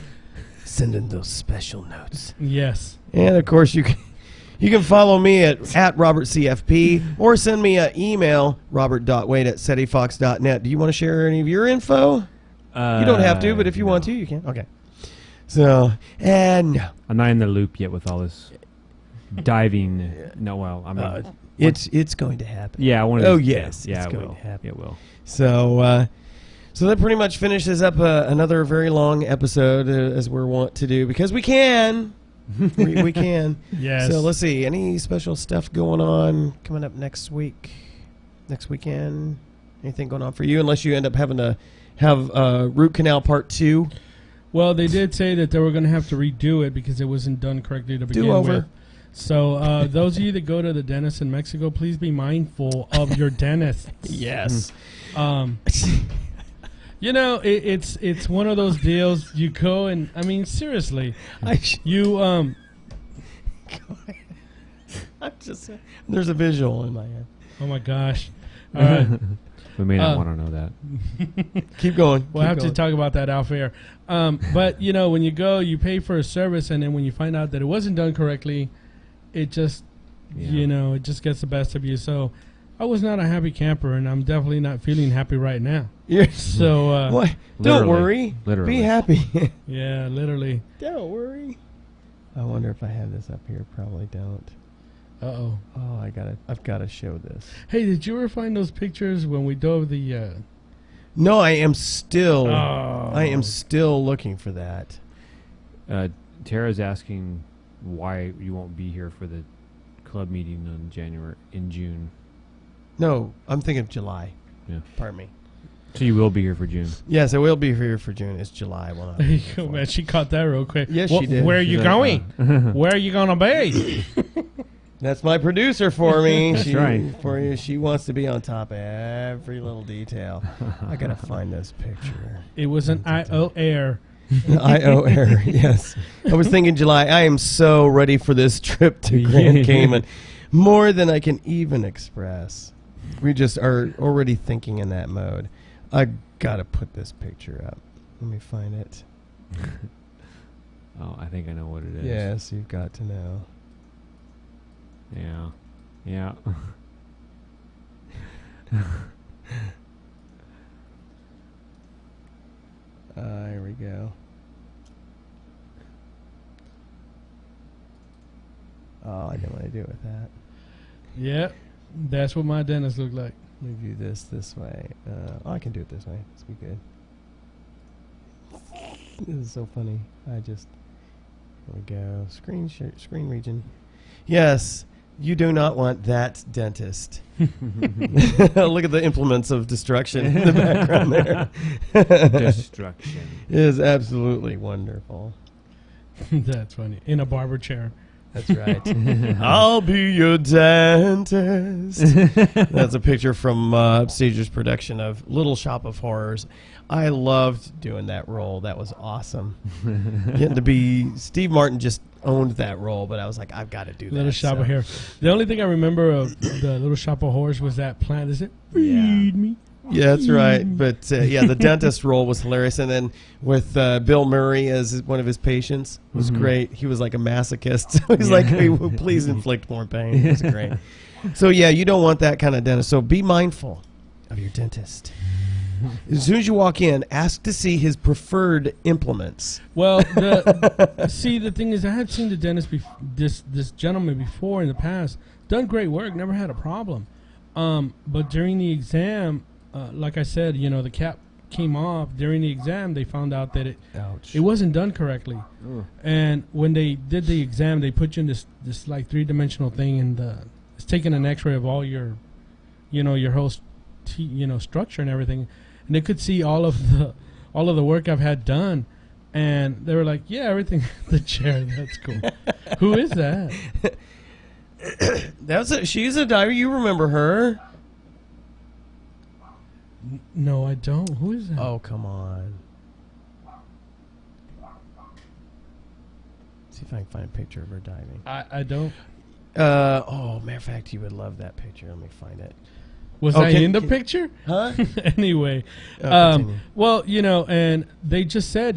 Send in those special notes. Yes. And of course, you can follow me at RobertCFP or send me an email, robert.wade@setifox.net. Do you want to share any of your info? You don't have to, but if you want to, you can. Okay. So, and no. I'm not in the loop yet with all this diving. No, well, I mean, it's going to happen. yeah, I want to. Oh, yes, yeah, it's it going will. to happen. It will. So, so that pretty much finishes up another very long episode, as we're wont to do, because we can. we can. Yes. So let's see. Any special stuff going on coming up next week, next weekend? Anything going on for you? Unless you end up having to have root canal part 2. Well, they did say that they were going to have to redo it because it wasn't done correctly to begin Do-over. with. So those of you that go to the dentist in Mexico, please be mindful of your dentist. Yes. You know, it's one of those deals. You go and I mean, seriously, you I'm just. There's a visual in my head. Oh my gosh! All right, We may not want to know that. Keep going. we'll Keep have going. to talk about that off air. But you know, when you go, you pay for a service, and then when you find out that it wasn't done correctly, it just, you know, it just gets the best of you. So, I was not a happy camper, and I'm definitely not feeling happy right now. So, What? Don't Literally. worry. Literally. Be happy. yeah, literally. Don't worry. I wonder if I have this up here. Probably don't. Uh-oh. Oh, I've got to show this. Hey, did you ever find those pictures when we dove the... No, I am still. Oh. I am still looking for that. Tara's asking why you won't be here for the club meeting in June. No, I'm thinking of July. Yeah. Pardon me. So you will be here for June. Yes, I will be here for June. It's July. Well, There you go, man. She caught that real quick. Yes, she did. Where are you She's going? like, Where are you going to be? That's my producer for me. That's right. For you, she wants to be on top of every little detail. I gotta find this picture. It was an I.O. Air. I.O. error. Yes, I was thinking July. I am so ready for this trip to Grand Cayman, more than I can even express. We just are already thinking in that mode. I gotta put this picture up. Let me find it. Oh, I think I know what it is. Yes, you've got to know. Yeah. Yeah. Here we go. Oh, I didn't want to do it with that. Yep. That's what my dentist looked like. Let me view this way. I can do it this way. This will be good. This is so funny. Here we go. Screen region. Yes, you do not want that dentist. Look at the implements of destruction in the background there. Destruction. It is absolutely wonderful. That's funny. In a barber chair. That's right. I'll be your dentist. That's a picture from Upstage's production of Little Shop of Horrors. I loved doing that role. That was awesome. Getting to be Steve Martin just owned that role, but I was like, I've got to do that. Little Shop of Horrors. The only thing I remember of the Little Shop of Horrors was that plant. Is it? Feed me. Yeah, that's right. But the dentist role was hilarious, and then with Bill Murray as one of his patients was great. He was like a masochist. So he's like, hey, please inflict more pain. It was great. So yeah, you don't want that kind of dentist. So be mindful of your dentist. As soon as you walk in, ask to see his preferred implements. Well, the thing is, I had seen the dentist, this gentleman before in the past, done great work, never had a problem. But during the exam, like I said, the cap came off. During the exam, they found out that it wasn't done correctly. And when they did the exam, they put you in this like 3-dimensional thing, and it's taking an X-ray of all your, your whole, structure and everything. And they could see all of the work I've had done, and they were like, "Yeah, everything." The chair, that's cool. Who is that? She's a diver. You remember her? No, I don't. Who is that? Oh, come on. See if I can find a picture of her diving. I don't. Matter of fact, you would love that picture. Let me find it. Was I in the picture? Huh? Anyway, well, and they just said,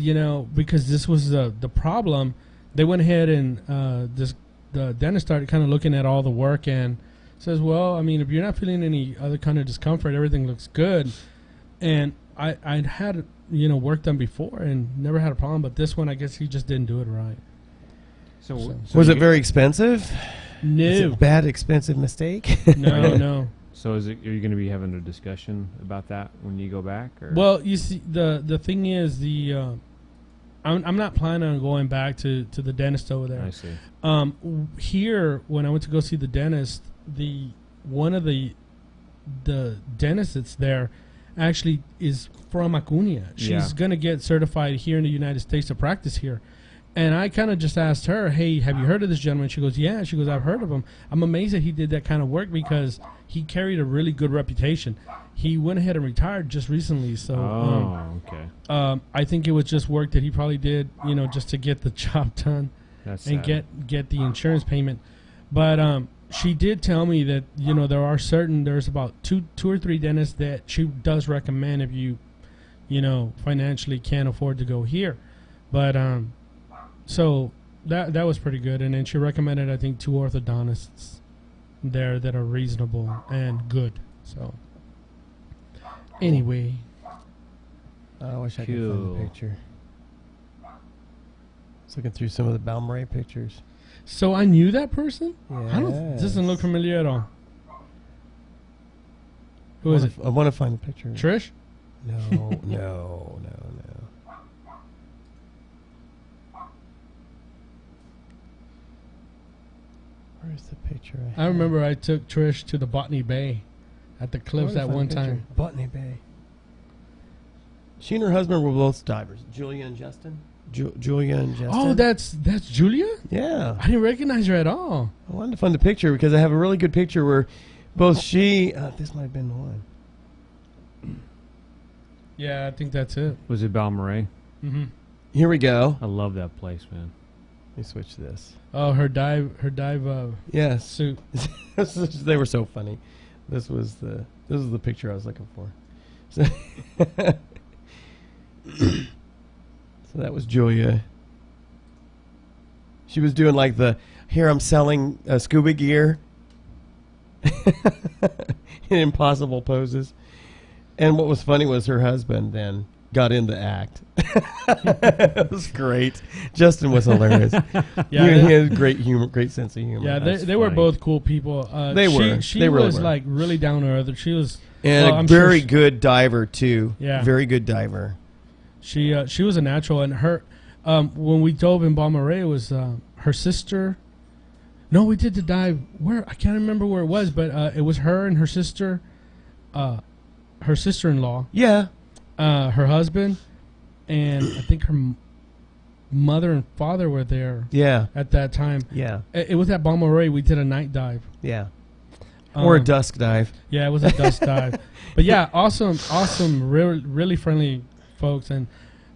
because this was the problem, they went ahead and the dentist started kind of looking at all the work and says, well, I mean, if you're not feeling any other kind of discomfort, everything looks good. And I'd had, work done before and never had a problem, but this one, I guess he just didn't do it right. So was it very expensive? No. Is it a bad, expensive mistake? No. So are you going to be having a discussion about that when you go back? Or? Well, you see, the thing is, I'm not planning on going back to the dentist over there. I see. Here, when I went to go see the dentist, one of the dentists that's there actually is from Acuña. She's going to get certified here in the United States to practice here. And I kind of just asked her, hey, have you heard of this gentleman? She goes, yeah. She goes, I've heard of him. I'm amazed that he did that kind of work because he carried a really good reputation. He went ahead and retired just recently. So okay. I think it was just work that he probably did, just to get the job done. That's and sad. get the insurance payment. But she did tell me that, there's about two or three dentists that she does recommend if you, financially can't afford to go here. But so that was pretty good. And then she recommended, I think, 2 orthodontists there that are reasonable and good. So anyway. I wish I could find the picture. I was looking through some of the Balmorhea pictures. So I knew that person? Yes. Doesn't look familiar at all. Who is it? I want to find the picture. Trish? No. Where's the picture? I remember I took Trish to the Botany Bay at the cliffs at one time. Botany Bay. She and her husband were both divers. Julia and Justin. Julia and Justin. Oh, that's Julia? Yeah. I didn't recognize her at all. I wanted to find the picture because I have a really good picture where both she... this might have been the one. Yeah, I think that's it. Was it Balmorhea? Mm-hmm. Here we go. I love that place, man. Let me switch this. Oh, her dive yes. suit. They were so funny. This was the picture I was looking for. So, so that was Julia. She was doing like here I'm selling scuba gear in impossible poses. And what was funny was her husband then got in the act. It was great. Justin was hilarious. Yeah, he had great humor, great sense of humor. Yeah, they were both cool people. They were. She they really was were. like really down to earth. She was and a very good diver too. Yeah, very good diver. She was a natural, and her when we dove in Balmorhea, it was her sister. No, we did the dive where I can't remember where it was, but it was her and her sister. Her sister-in-law, yeah, her husband, and I think mother and father were there Yeah. at that time. Yeah. It was at Balmoral. We did a night dive. Yeah. Or a Um, dusk dive. Yeah, it was a dust dive. But yeah, awesome, really friendly folks. And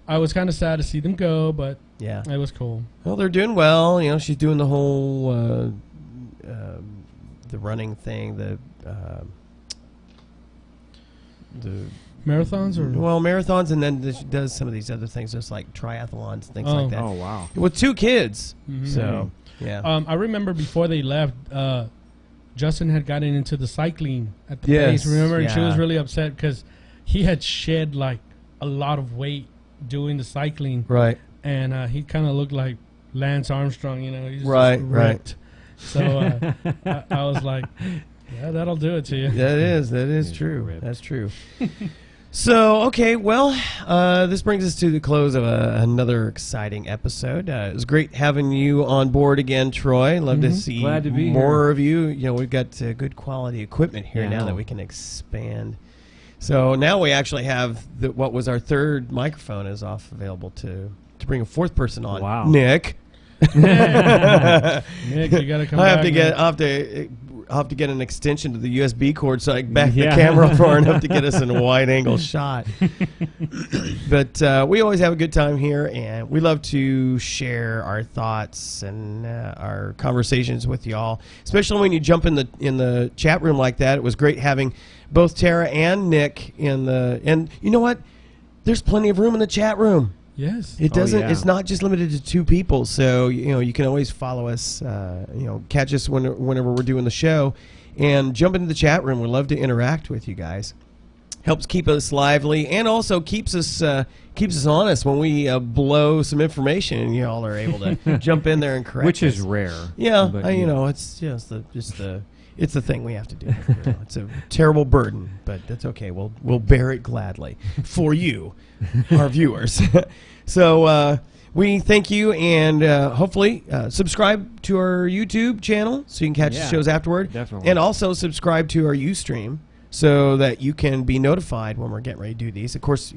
I was kind of sad to see them go, but Yeah. it was cool. Well, they're doing well. You know, she's doing the whole the running thing, the Marathons or marathons, and then she does some of these other things, just like triathlons and things Oh. like that. Oh wow. With 2 kids. Mhm. So, yeah. I remember before they left, Justin had gotten into the cycling at the Yes, base. Remember, and she yeah. was really upset because he had shed like a lot of weight doing the cycling, Right. and he kind of looked like Lance Armstrong. You know, he's Right, just right. ripped. So I was like, yeah, that'll do it to you. That is He's true. ripped. That's true. So, okay, well, this brings us to the close of another exciting episode. It was great having you on board again, Troy. Love to see Glad to be more of you. You know, we've got good quality equipment here Yeah, I now that know. we can expand. So now we actually have what was our third microphone is available to bring a fourth person on. Wow. Nick. Nick, you gotta come I have back, to get. man. I'll have to get an extension to the USB cord so I can back Yeah. the camera far enough to get us in a wide-angle shot. But we always have a good time here, and we love to share our thoughts and our conversations with y'all. Especially when you jump in the chat room like that. It was great having both Tara and Nick in the. And you know what? There's plenty of room in the chat room. Yes. It doesn't. yeah. It's not just limited to 2 people. So you can always follow us. Catch us whenever we're doing the show, and jump into the chat room. We love to interact with you guys. Helps keep us lively, and also keeps us honest when we blow some information, and y'all are able to jump in there and correct. Which is us. rare. Yeah, but, it's just it's the thing we have to do. It's a terrible burden, but that's okay. We'll bear it gladly for you, our viewers. So we thank you, and hopefully subscribe to our YouTube channel so you can catch the Yeah, shows afterward. definitely. And also subscribe to our Ustream so that you can be notified when we're getting ready to do these. Of course,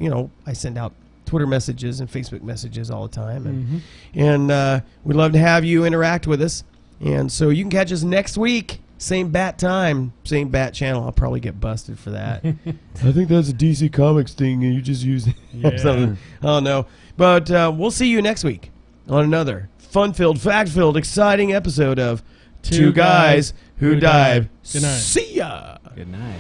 I send out Twitter messages and Facebook messages all the time, and we'd love to have you interact with us. And so you can catch us next week. Same bat time, same bat channel. I'll probably get busted for that. I think that's a DC Comics thing, and you just use something. I don't know. But we'll see you next week on another fun-filled, fact-filled, exciting episode of Two Guys Who Dive. Good night. See ya! Good night.